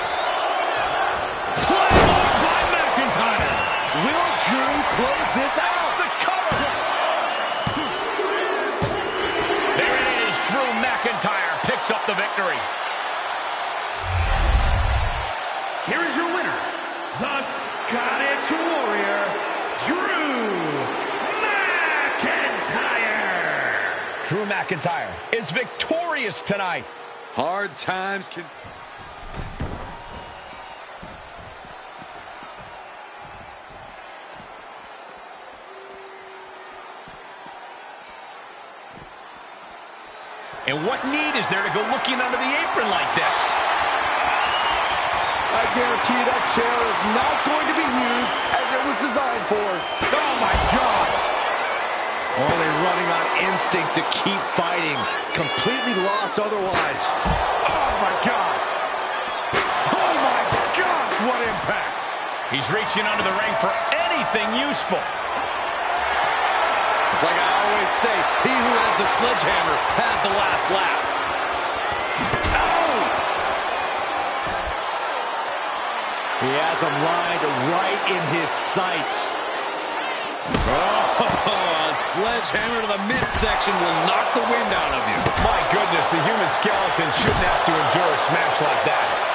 Claymore by McIntyre. Will Drew close this out? The cover. There it is. Drew McIntyre picks up the victory. Here is your winner, the Scottish Warrior, Drew McIntyre. Drew McIntyre is victorious tonight. Hard times can... And what need is there to go looking under the apron like this? I guarantee that chair is not going to be used as it was designed for. Oh, my God. Only running on instinct to keep fighting. Completely lost otherwise. Oh, my God. Oh, my gosh, what impact. He's reaching under the ring for anything useful. It's like I always say, he who has the sledgehammer has the last laugh. Oh! He has him lined right in his sights. Oh, a sledgehammer to the midsection will knock the wind out of you. My goodness, the human skeleton shouldn't have to endure a smash like that.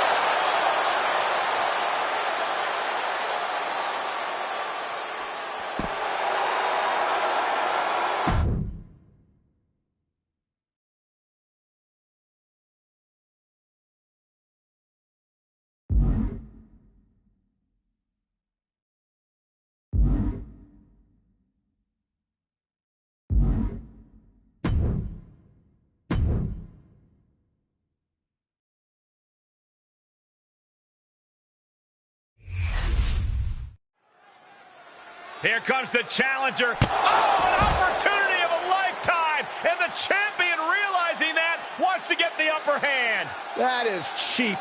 Here comes the challenger. Oh, an opportunity of a lifetime. And the champion, realizing that, wants to get the upper hand. That is cheap.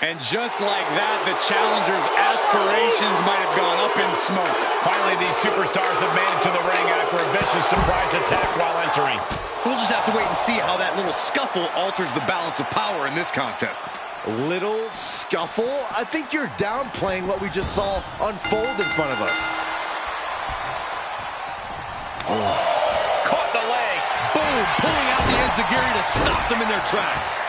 And just like that, the challenger's aspirations might have gone up in smoke. Finally, these superstars have made it to the ring after a vicious surprise attack while entering. We'll just have to wait and see how that little scuffle alters the balance of power in this contest. Little scuffle? I think you're downplaying what we just saw unfold in front of us. Oh. Caught the leg. Boom! Pulling out the enziguri to stop them in their tracks.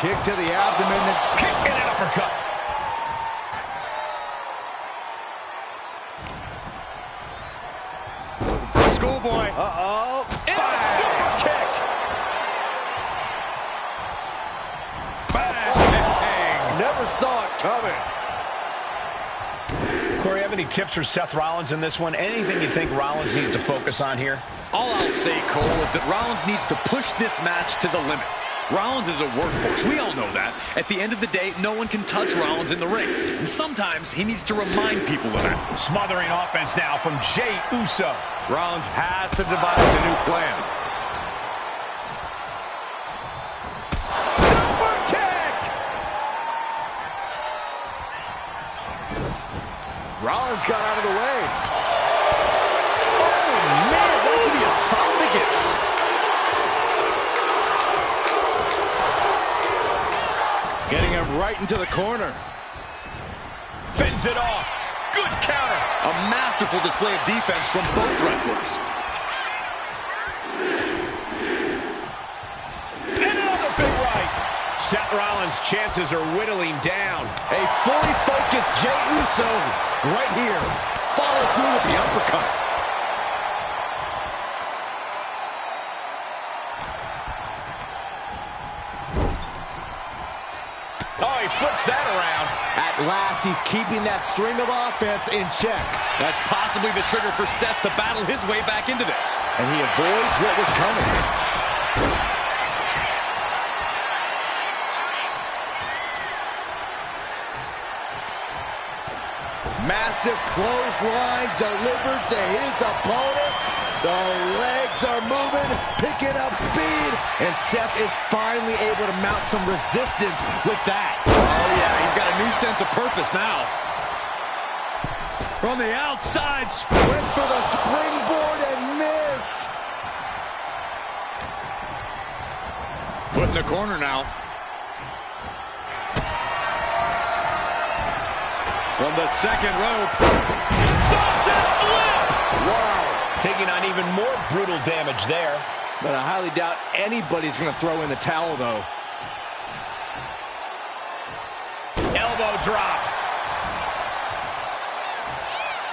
Kick to the abdomen. Kick and an uppercut. Schoolboy. Uh-oh. And a super kick. Bang! Never saw it coming. Corey, have any tips for Seth Rollins in this one? Anything you think Rollins needs to focus on here? All I'll say, Cole, is that Rollins needs to push this match to the limit. Rollins is a workhorse. We all know that. At the end of the day, no one can touch Rollins in the ring. And sometimes he needs to remind people of that. Smothering offense now from Jey Uso. Rollins has to devise a new plan. Super kick! Rollins got out of the way. Oh, man, right to the esophagus. Getting him right into the corner. Fends it off. Good counter. A masterful display of defense from both wrestlers. And another big right. Seth Rollins' chances are whittling down. A fully focused Jey Uso right here. Follow through with the uppercut. last, he's keeping that string of offense in check. That's possibly the trigger for Seth to battle his way back into this. And he avoids what was coming. Massive clothesline delivered to his opponent. The legs are moving, picking up speed, and Seth is finally able to mount some resistance with that. Oh, yeah, he's got a new sense of purpose now. From the outside, went for the springboard and missed. Put in the corner now. From the second rope. Sunset flip! Wow. Taking on even more brutal damage there. But I highly doubt anybody's going to throw in the towel, though. Elbow drop.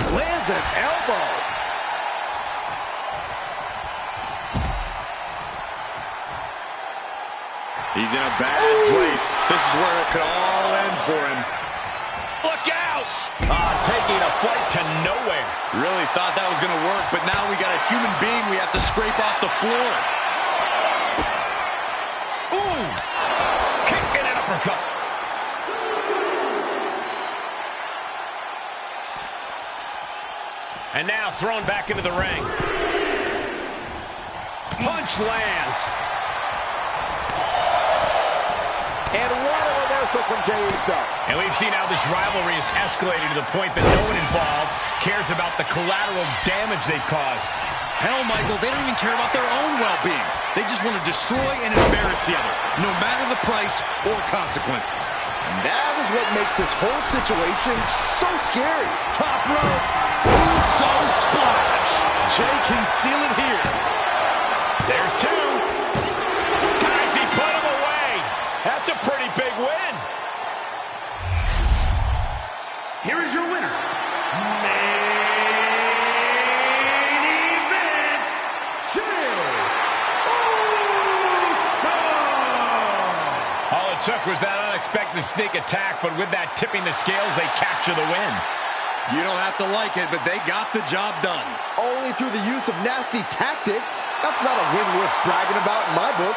Lands an elbow. He's in a bad place. This is where it could all end for him. Look out! Taking a flight to nowhere. Really thought that was going to work, but now we got a human being we have to scrape off the floor. Ooh! Kick and an uppercut. And now thrown back into the ring. Punch lands. And what a reversal from Jey Uso. And we've seen how this rivalry has escalated to the point that no one involved cares about the collateral damage they've caused. Hell, Michael, they don't even care about their own well-being. They just want to destroy and embarrass the other, no matter the price or consequences. That is what makes this whole situation so scary. Top rope, Uso splash. Jey can seal it here. There's two. Guys, he put him away. That's a pretty big win. Here is your winner, main event, Jey Uso. All it took was that unexpected sneak attack, but with that tipping the scales, they capture the win. You don't have to like it, but they got the job done. Only through the use of nasty tactics. That's not a win worth bragging about in my book.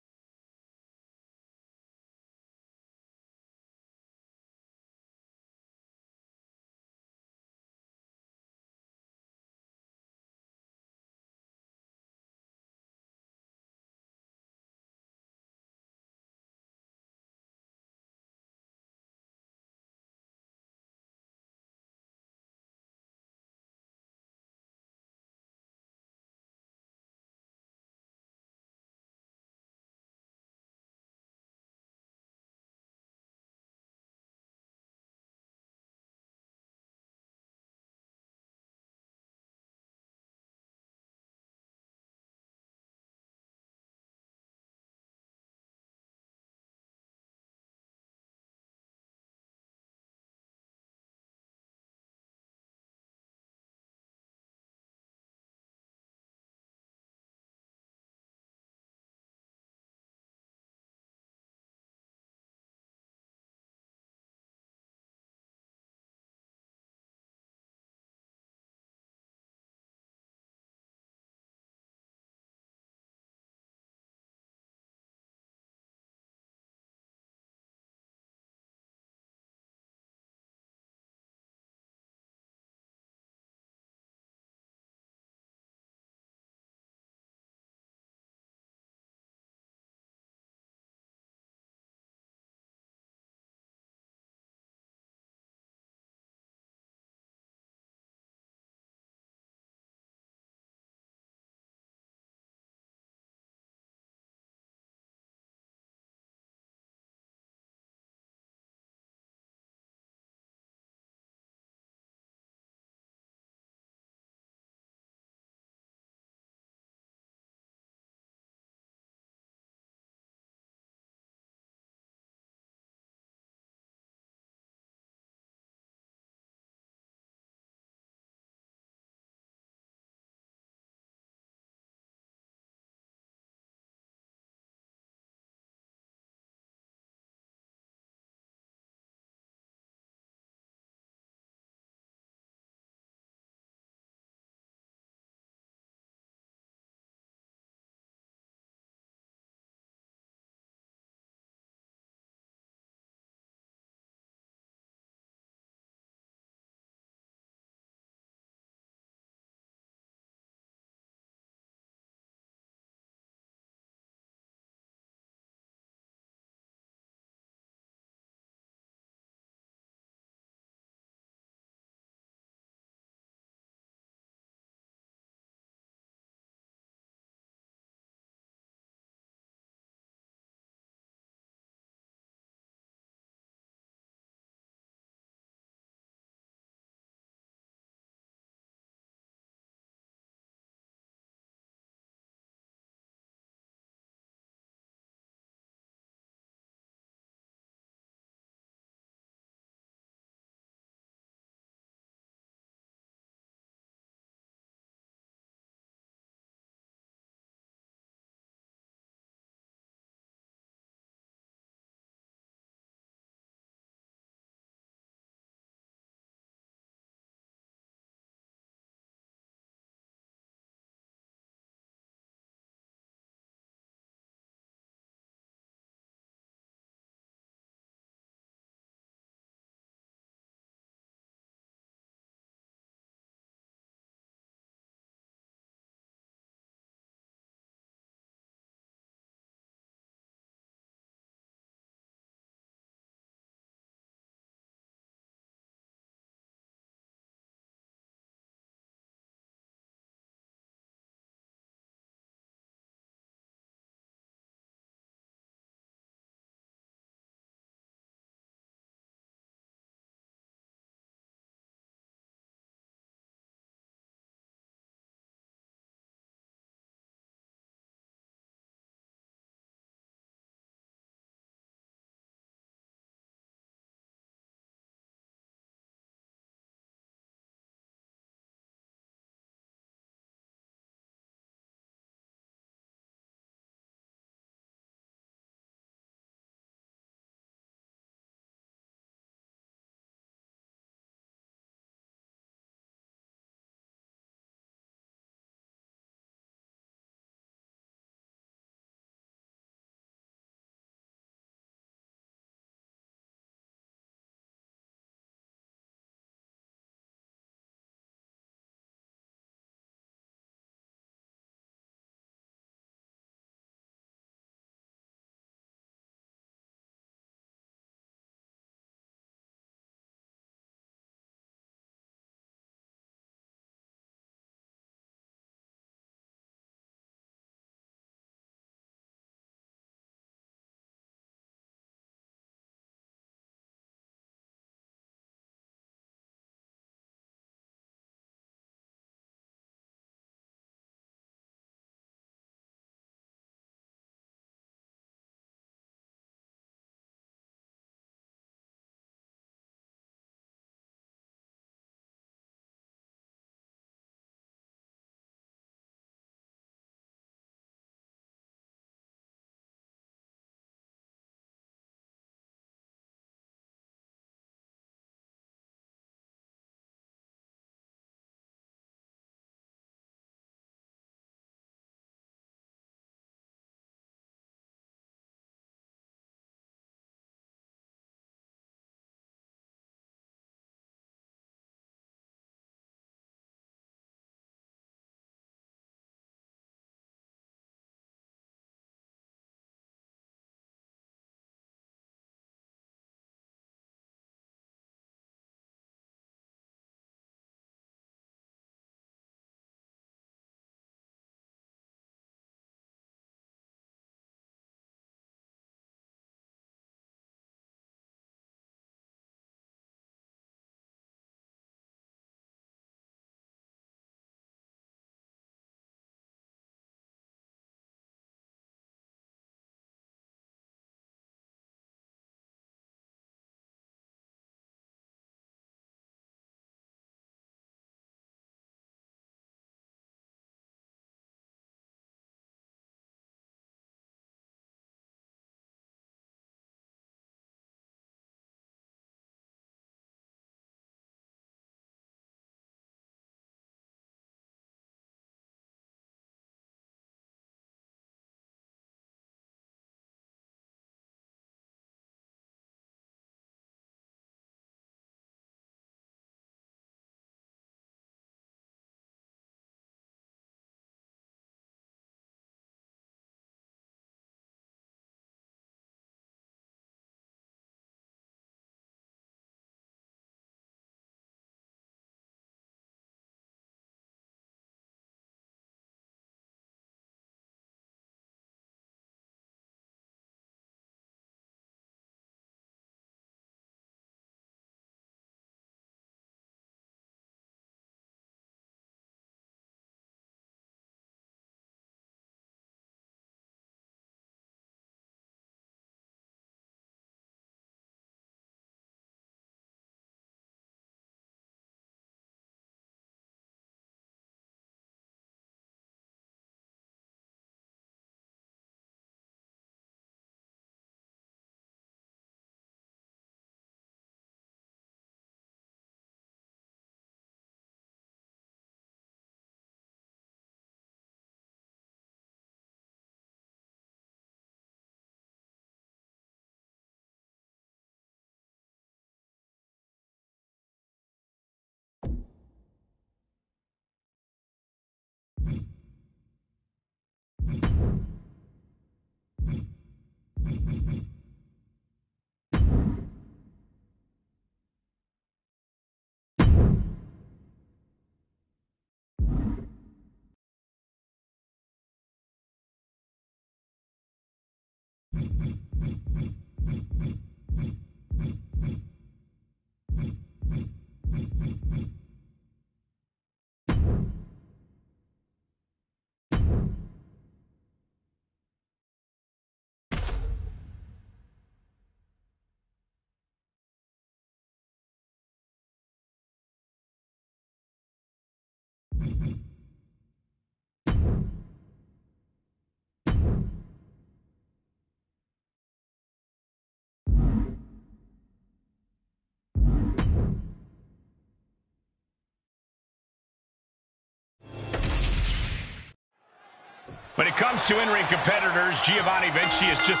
When it comes to in-ring competitors, Giovanni Vinci is just...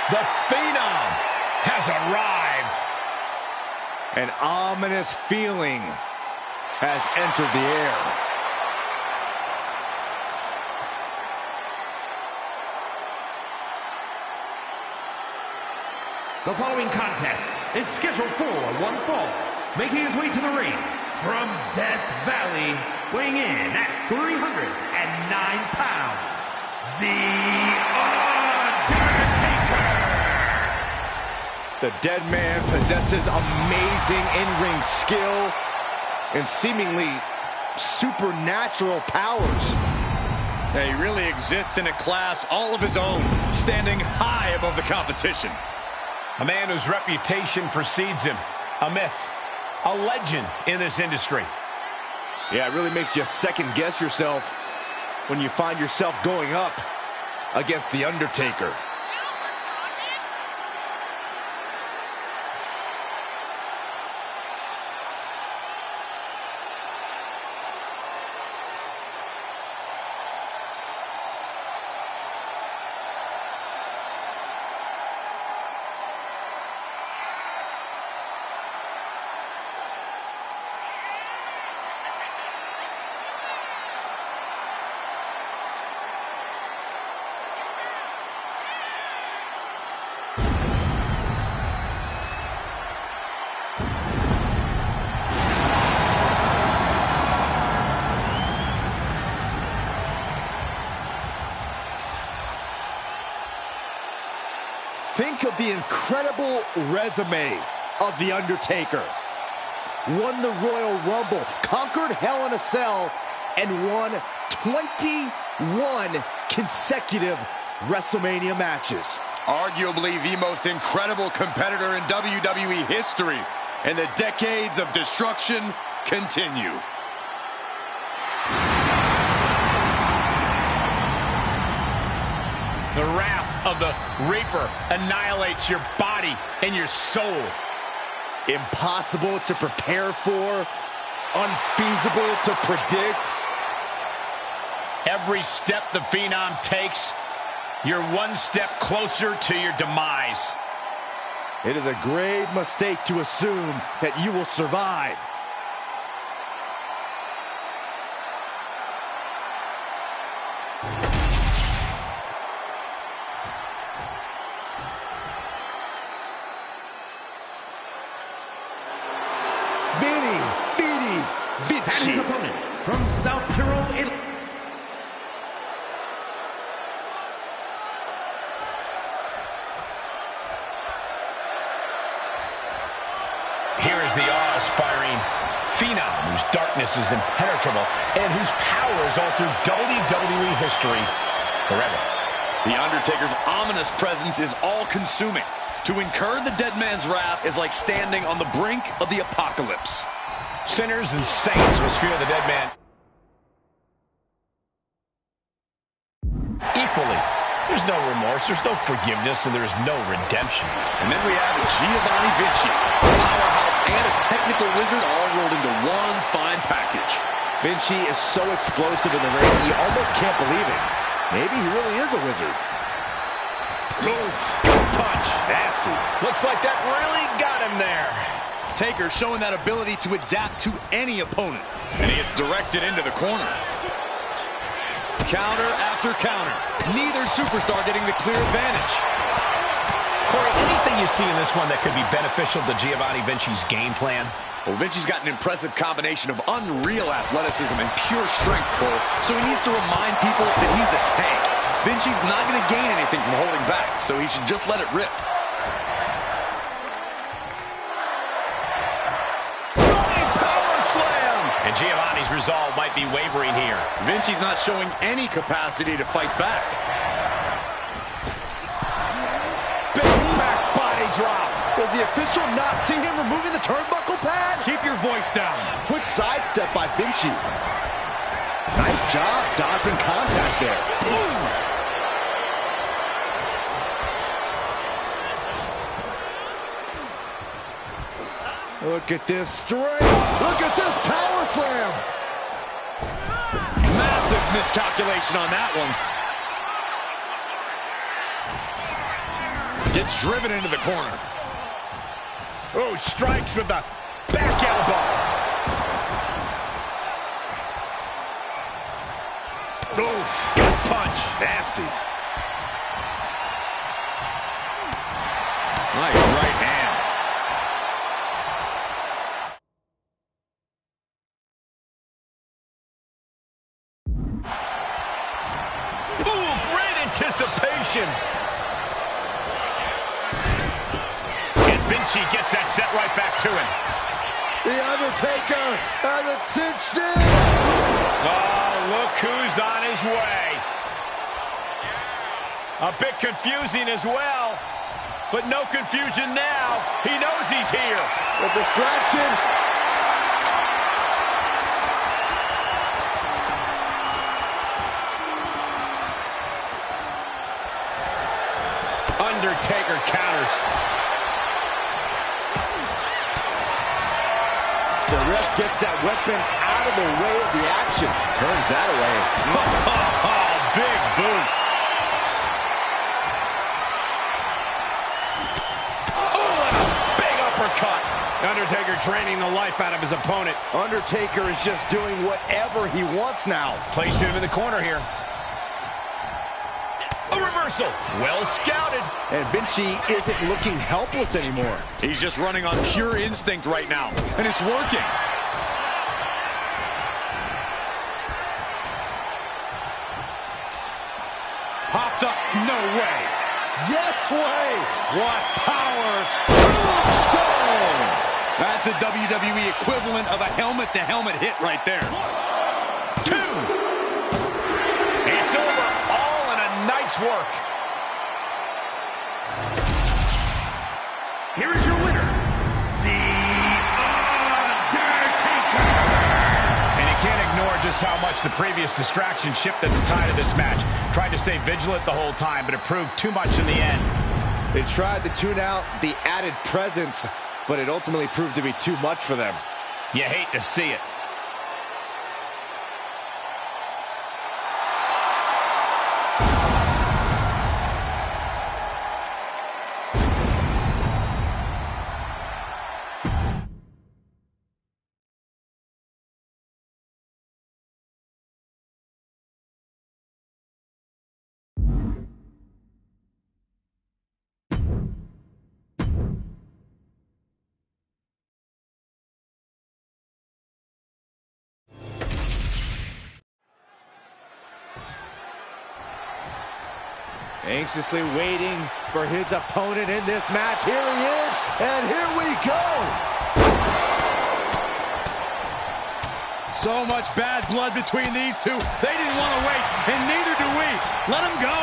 The Phenom has arrived. An ominous feeling has entered the air. The following contest is scheduled for one fall. Making his way to the ring from Death Valley, weighing in at 309 pounds, The The dead man possesses amazing in-ring skill and seemingly supernatural powers. He really exists in a class all of his own, standing high above the competition. A man whose reputation precedes him. A myth, a legend in this industry. Yeah, it really makes you second guess yourself when you find yourself going up against The Undertaker. Think of the incredible resume of The Undertaker. Won the Royal Rumble, conquered Hell in a Cell, and won 21 consecutive WrestleMania matches. Arguably the most incredible competitor in WWE history, and the decades of destruction continue. The wrath of the Reaper annihilates your body and your soul. Impossible to prepare for, unfeasible to predict. Every step the Phenom takes, you're one step closer to your demise. It is a grave mistake to assume that you will survive. And his opponent from South Tyrol, Italy. Here is the awe-inspiring Phenom, whose darkness is impenetrable and whose powers alter WWE history forever. The Undertaker's ominous presence is all-consuming. To incur the dead man's wrath is like standing on the brink of the apocalypse. Sinners and saints must fear the dead man equally. There's no remorse, there's no forgiveness, and there's no redemption. And then we have Giovanni Vinci, a powerhouse and a technical wizard all rolled into one fine package. Vinci is so explosive in the ring, you almost can't believe it. Maybe he really is a wizard. Oof. Punch. Nasty. Looks like that really got him there. Taker showing that ability to adapt to any opponent. And he is directed into the corner. Counter after counter. Neither superstar getting the clear advantage. Corey, anything you see in this one that could be beneficial to Giovanni Vinci's game plan? Well, Vinci's got an impressive combination of unreal athleticism and pure strength, Cole, so he needs to remind people that he's a tank. Vinci's not going to gain anything from holding back, so he should just let it rip. Running power slam! And Giovanni's resolve might be wavering here. Vinci's not showing any capacity to fight back. Big back body drop. Does the official not see him removing the turnbuckle pad? Keep your voice down. Quick sidestep by Vinci. Nice job dodging contact there. Boom! Look at this strength. Look at this power slam. Massive miscalculation on that one. Gets driven into the corner. Oh, strikes with the back elbow. Oof. Gut punch. Nasty. Nice right hand. Ooh, great anticipation. And Vinci gets that set right back to him. The Undertaker has it cinched in. Oh, look who's on his way. A bit confusing as well, but no confusion now. He knows he's here. The distraction. Undertaker counters. The ref gets that weapon out of the way of the action. Turns that away. Oh, big boot. Oh, and a big uppercut. Undertaker draining the life out of his opponent. Undertaker is just doing whatever he wants now. Placed him in the corner here. A reversal. Well scouted. And Vinci isn't looking helpless anymore. He's just running on pure instinct right now, and it's working. Popped up, no way. Yes way. What power. Tombstone. That's the WWE equivalent of a helmet-to-helmet hit right there. 2. It's over. All in a night's work. Here is your winner, The Undertaker. And you can't ignore just how much the previous distraction shifted the tide of this match. Tried to stay vigilant the whole time, but it proved too much in the end. They tried to tune out the added presence, but it ultimately proved to be too much for them. You hate to see it. Anxiously waiting for his opponent in this match. Here he is, and here we go. So much bad blood between these two. They didn't want to wait, and neither do we. Let them go.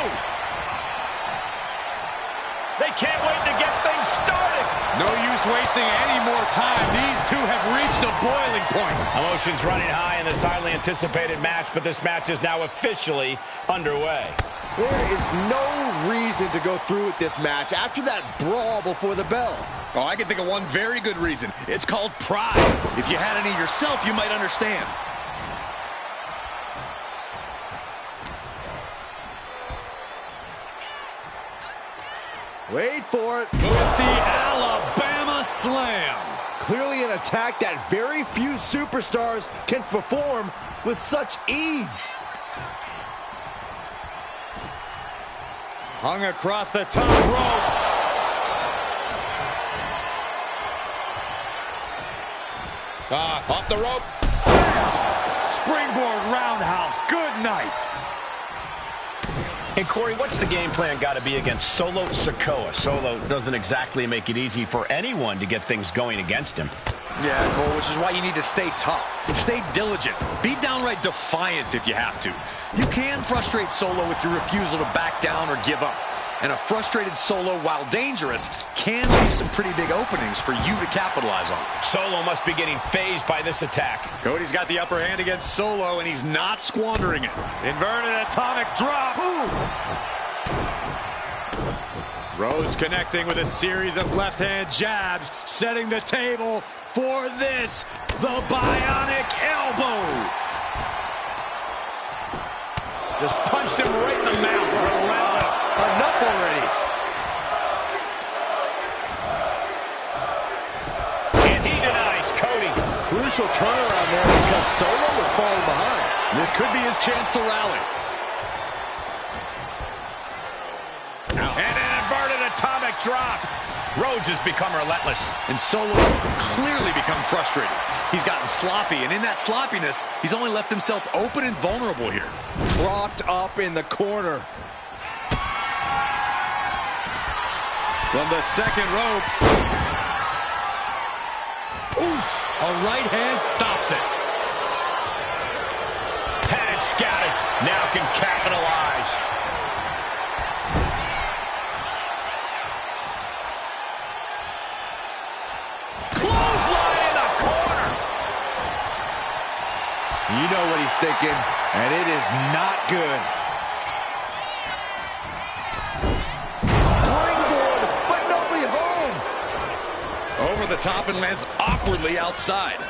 They can't wait to get things started. No use wasting any more time. These two have reached a boiling point. Emotions running high in this highly anticipated match, but this match is now officially underway. There is no reason to go through with this match after that brawl before the bell. Oh, I can think of one very good reason. It's called pride. If you had any yourself, you might understand. Wait for it. With the Alabama Slam. Clearly an attack that very few superstars can perform with such ease. Hung across the top rope. Off the rope. Springboard roundhouse. Good night. Hey, Corey, what's the game plan got to be against Solo Sikoa? Solo doesn't exactly make it easy for anyone to get things going against him. Yeah, Cole, which is why you need to stay tough, stay diligent, be downright defiant if you have to. You can frustrate Solo with your refusal to back down or give up. And a frustrated Solo, while dangerous, can leave some pretty big openings for you to capitalize on. Solo must be getting phased by this attack. Cody's got the upper hand against Solo, and he's not squandering it. Inverted atomic drop. Ooh. Rhodes connecting with a series of left-hand jabs, setting the table for this, the bionic elbow. Just punched him right in the mouth. Relentless. Enough already. And he denies Cody. Crucial turnaround there because Solo was falling behind. This could be his chance to rally. And an inverted atomic drop. Rhodes has become relentless. And Solo's clearly become frustrated. He's gotten sloppy, and in that sloppiness, he's only left himself open and vulnerable here. Propped up in the corner. From the second rope. Oosh! A right hand stops it. Had it scouted. Now can capitalize. Clothesline in the corner. You know what he's thinking, and it is not good. Springboard, but nobody home. Over the top and lands awkwardly outside.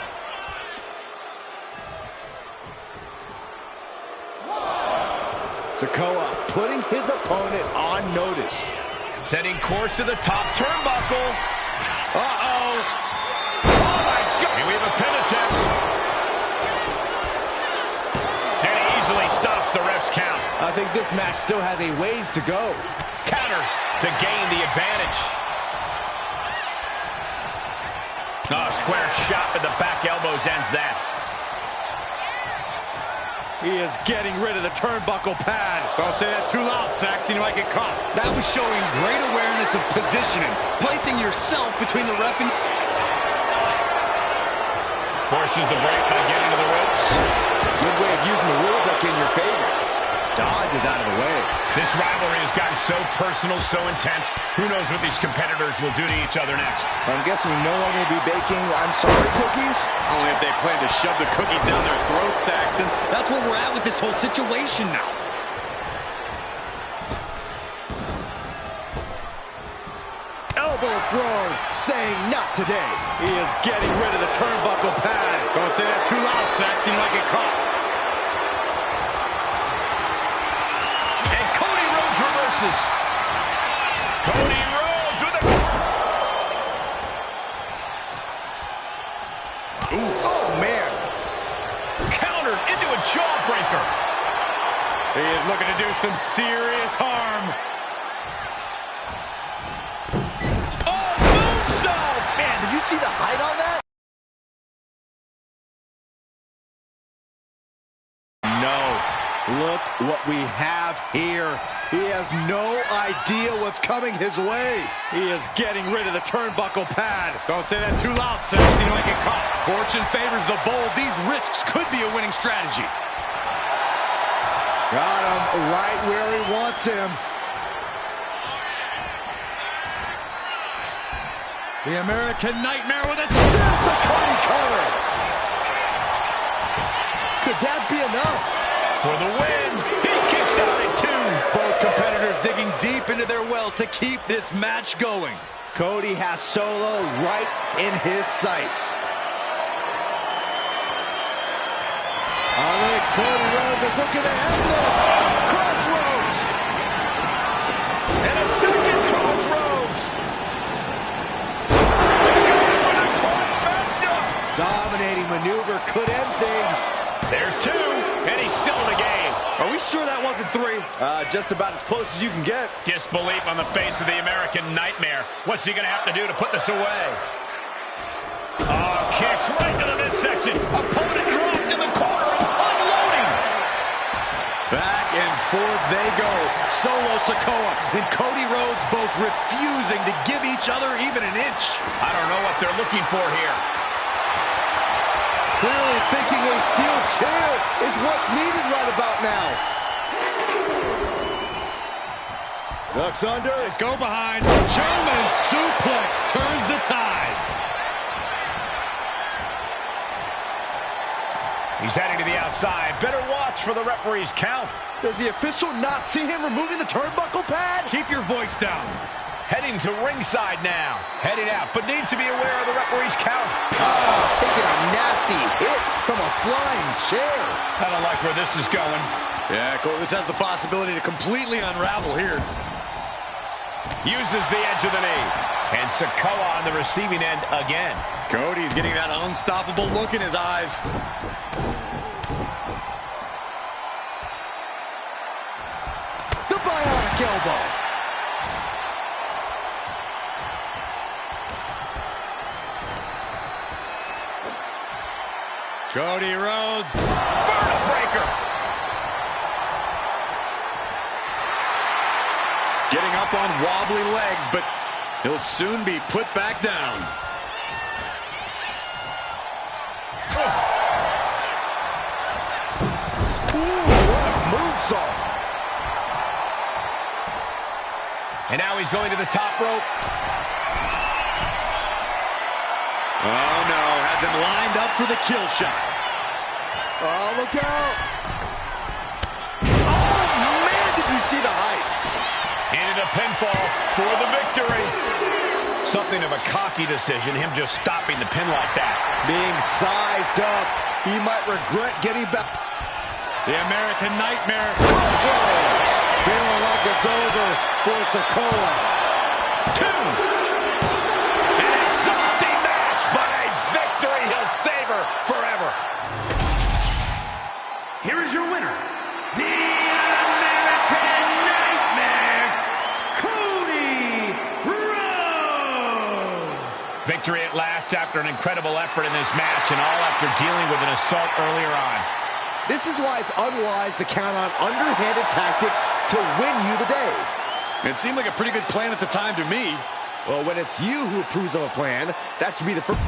Sikoa putting his opponent on notice. Setting course to the top turnbuckle. Uh-oh. Oh, my God. And we have a pin attempt. And he easily stops the ref's count. I think this match still has a ways to go. Counters to gain the advantage. Oh, square shot with the back elbows ends that. He is getting rid of the turnbuckle pad. Don't say that too loud, Saxon. You might get caught. That was showing great awareness of positioning, placing yourself between the ref and... Forces the break by getting to the ropes. Good way of using the rule book in your favor. Dodge is out of the way. This rivalry has gotten so personal, so intense. Who knows what these competitors will do to each other next? I'm guessing no one will be baking I'm sorry cookies. Only if they plan to shove the cookies down their throats, Saxton. That's where we're at with this whole situation now. Elbow thrown, saying not today. He is getting rid of the turnbuckle pad. Don't say that too loud, Saxon. You might get caught. And Cody Rhodes reverses. Cody Rhodes with a... Ooh, oh, man. Countered into a jawbreaker. He is looking to do some serious harm. Oh, moonsault! Man, did you see the height on that? No. Look what we have here. He has no idea what's coming his way. He is getting rid of the turnbuckle pad. Don't say that too loud, Saxon. You might get caught. Fortune favors the bold. These risks could be a winning strategy. Got him right where he wants him. The American Nightmare with a... There's the Cody cover. Could that be enough? For the win. He kicks out at 2. Both competitors digging deep into their well to keep this match going. Cody has Solo right in his sights. I think Cody Rhodes is looking to end this. Crossroads. And a second crossroads. Dominating maneuver could end things. There's 2, and he's still in the game. Are we sure that wasn't 3? Just about as close as you can get. Disbelief on the face of the American Nightmare. What's he going to have to do to put this away? Oh, kicks right to the midsection. Opponent dropped in the corner, unloading. Back and forth they go. Solo Sikoa and Cody Rhodes both refusing to give each other even an inch. I don't know what they're looking for here. Clearly thinking a steel chair is what's needed right about now. Ducks under. Go behind. German suplex turns the tides. He's heading to the outside. Better watch for the referee's count. Does the official not see him removing the turnbuckle pad? Keep your voice down. Heading to ringside now. Heading out, but needs to be aware of the referee's count. Oh, taking a nasty hit from a flying chair. I don't like where this is going. Yeah, Cole, this has the possibility to completely unravel here. Uses the edge of the knee. And Sikoa on the receiving end again. Cody's getting that unstoppable look in his eyes. The bionic elbow. Cody Rhodes. Vertical breaker. Getting up on wobbly legs, but he'll soon be put back down. Ooh, what a moonsault. And now he's going to the top rope. Oh, no. Has him lined up for the kill shot. Oh, look out. Oh, man, did you see the height? Into a pinfall for the victory. Something of a cocky decision, him just stopping the pin like that. Being sized up, he might regret getting back. The American Nightmare. Feeling like it's over for Sikoa. 2. An exhausting match, but a victory he'll savor forever. Here is your winner, the American Nightmare, Cody Rhodes. Victory at last after an incredible effort in this match, and all after dealing with an assault earlier on. This is why it's unwise to count on underhanded tactics to win you the day. It seemed like a pretty good plan at the time to me. Well, when it's you who approves of a plan, that should be the first.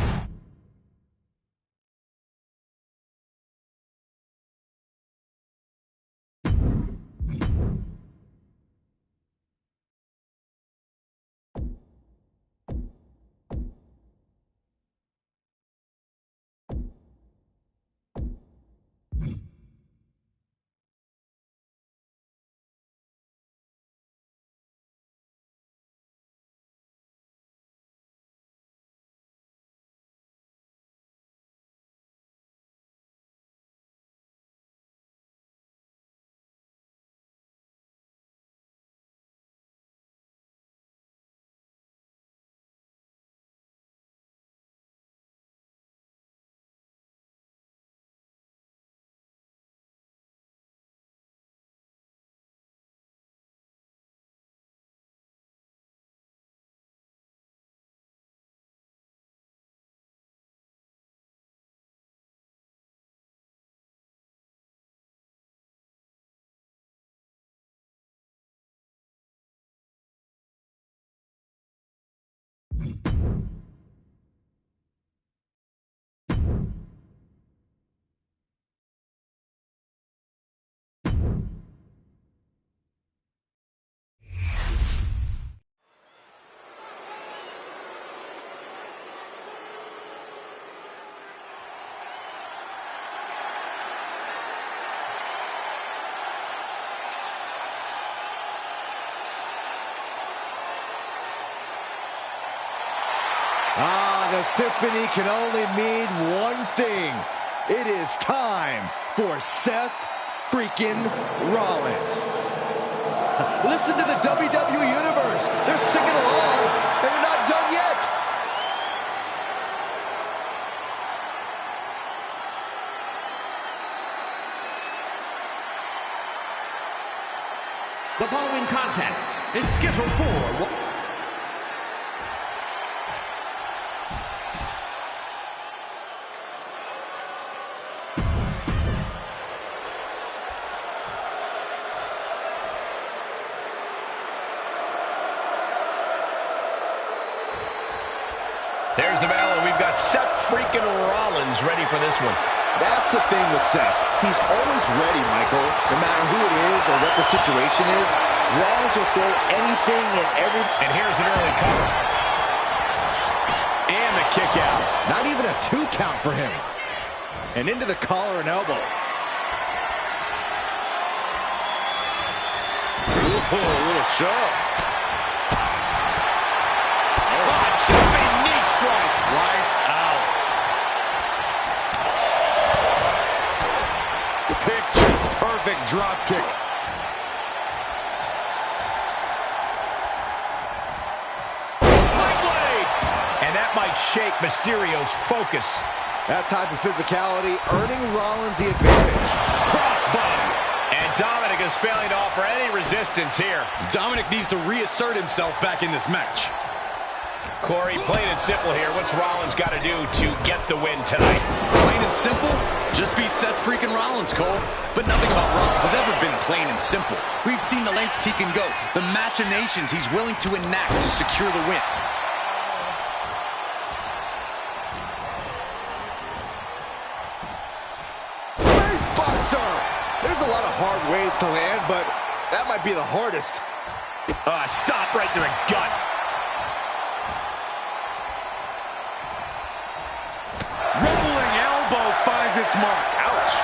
the symphony can only mean one thing. It is time for Seth freaking Rollins. Listen to the WWE Universe. They're singing along, and they're not done yet. The following contest is scheduled for... There's the battle, and we've got Seth freaking Rollins ready for this one. That's the thing with Seth. He's always ready, Michael. No matter who it is or what the situation is, Rollins will throw anything and everything. And here's an early cover. And the kick out. Not even a 2 count for him. And into the collar and elbow. Ooh, a little shove. Jumping knee strike. Lights out. Picture perfect drop kick. Sling blade. And that might shake Mysterio's focus. That type of physicality earning Rollins the advantage. Crossbody. And Dominic is failing to offer any resistance here. Dominic needs to reassert himself back in this match. Corey, plain and simple here. What's Rollins got to do to get the win tonight? Plain and simple? Just be Seth freaking Rollins, Cole. But nothing about Rollins has ever been plain and simple. We've seen the lengths he can go, the machinations he's willing to enact to secure the win. Facebuster! There's a lot of hard ways to land, but that might be the hardest. Stop right to the gut. Rolling elbow finds its mark. Ouch.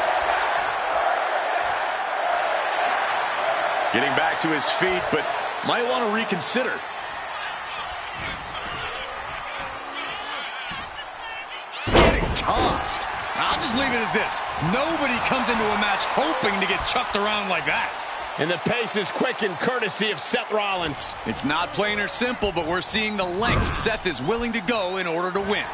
Getting back to his feet, but might want to reconsider. Getting tossed. I'll just leave it at this. Nobody comes into a match hoping to get chucked around like that. And the pace is quickened courtesy of Seth Rollins. It's not plain or simple, but we're seeing the length Seth is willing to go in order to win.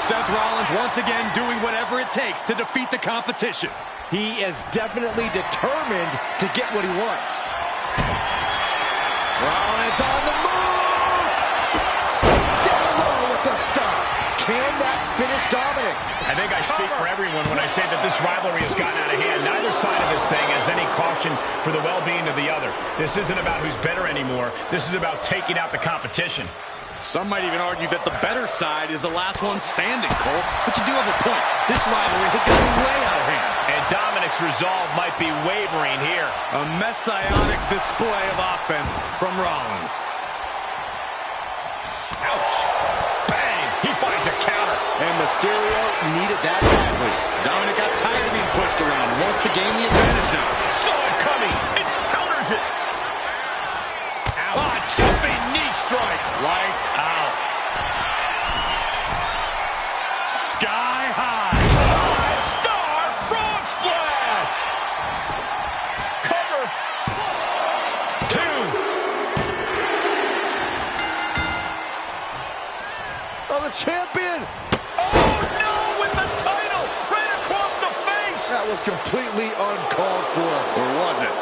Seth Rollins once again doing whatever it takes to defeat the competition. He is definitely determined to get what he wants. Rollins on the move! Down low with the stuff. Can that finish Dominic? I think I speak for everyone when I say that this rivalry has gotten out of hand. Neither side of this thing has any caution for the well-being of the other. This isn't about who's better anymore. This is about taking out the competition. Some might even argue that the better side is the last one standing, Cole. But you do have a point. This rivalry has gotten way out of hand. And Dominic's resolve might be wavering here. A messianic display of offense from Rollins. Ouch. Bang! He finds a counter. And Mysterio needed that badly. Dominic got tired of being pushed around. Wants to gain the advantage now. Saw it coming. It counters it. Jumping knee strike. Lights out. Sky high. 5-star frog splash. Cover. 2. Oh, the champion! Oh, no, with the title right across the face. That was completely uncalled for. Or was it?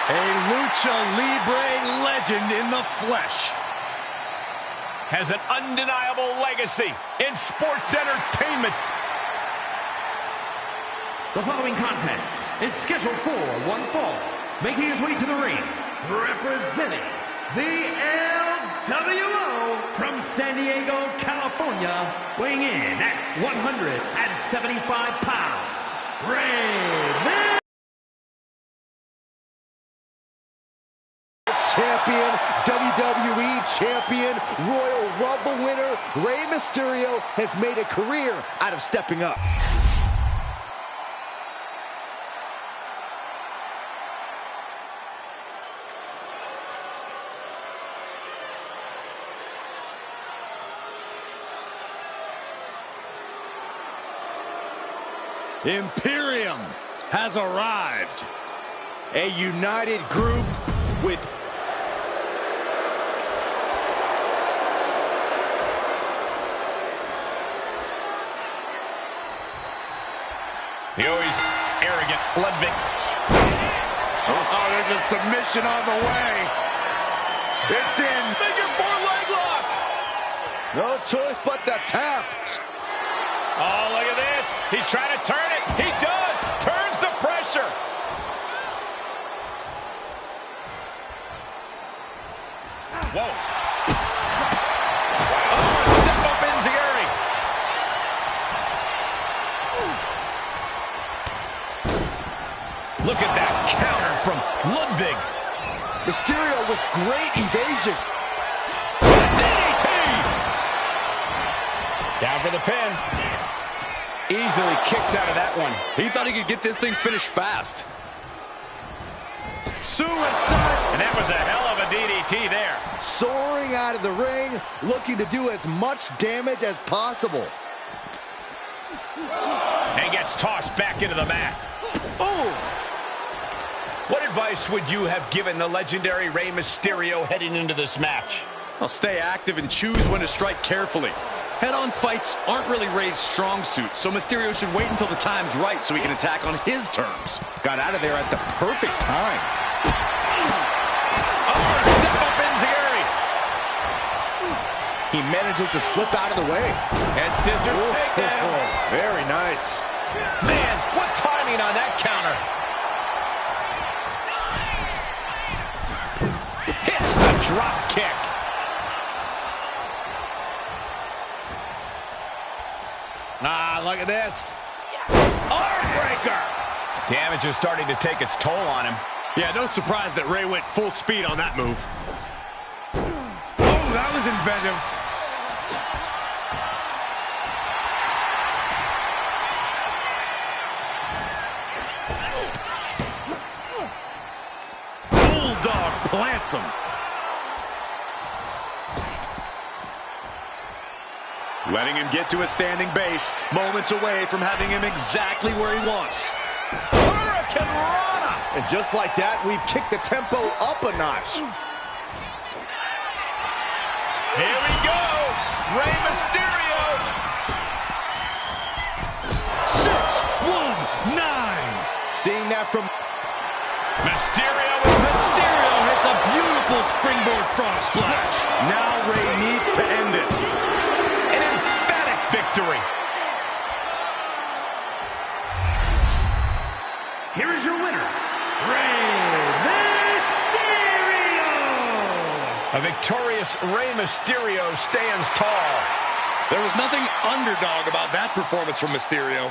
A Lucha Libre legend in the flesh. Has an undeniable legacy in sports entertainment. The following contest is scheduled for one fall. Making his way to the ring, representing the LWO from San Diego, California, weighing in at 175 pounds, Rey Champion, WWE Champion, Royal Rumble winner, Rey Mysterio has made a career out of stepping up. Imperium has arrived. A united group with the always arrogant Ludwig. Oh, there's a submission on the way. It's in. Figure 4 leg lock. no choice but to tap. Oh, look at this. He tried to turn it. He does. Turns the pressure. Whoa. Oh, step up Enziguri. Look at that counter from Ludwig. Mysterio with great evasion. DDT. Down for the pin. Easily kicks out of that one. He thought he could get this thing finished fast. Suicide. And that was a hell of a DDT there. Soaring out of the ring, looking to do as much damage as possible. And gets tossed back into the mat. Oh! What advice would you have given the legendary Rey Mysterio heading into this match? I'll stay active and choose when to strike carefully. Head-on fights aren't really Rey's strong suit, so Mysterio should wait until the time's right so he can attack on his terms. Got out of there at the perfect time. Oh, step up Enziguri. He manages to slip out of the way. And scissors takedown. Very nice. Man, what timing on that counter. Hits the drop kick. Ah, look at this. Armbreaker. Damage is starting to take its toll on him. Yeah, no surprise that Rey went full speed on that move. Oh, that was inventive. Bulldog plants him. Letting him get to a standing base, moments away from having him exactly where he wants. Hurricane Rana! And just like that, we've kicked the tempo up a notch. Here we go. Rey Mysterio. 6-1-9. Seeing that from Mysterio Hits a beautiful springboard frog splash. Now Rey needs to end this. an emphatic victory. Here is your winner, Rey Mysterio! A victorious Rey Mysterio stands tall. There was nothing underdog about that performance from Mysterio.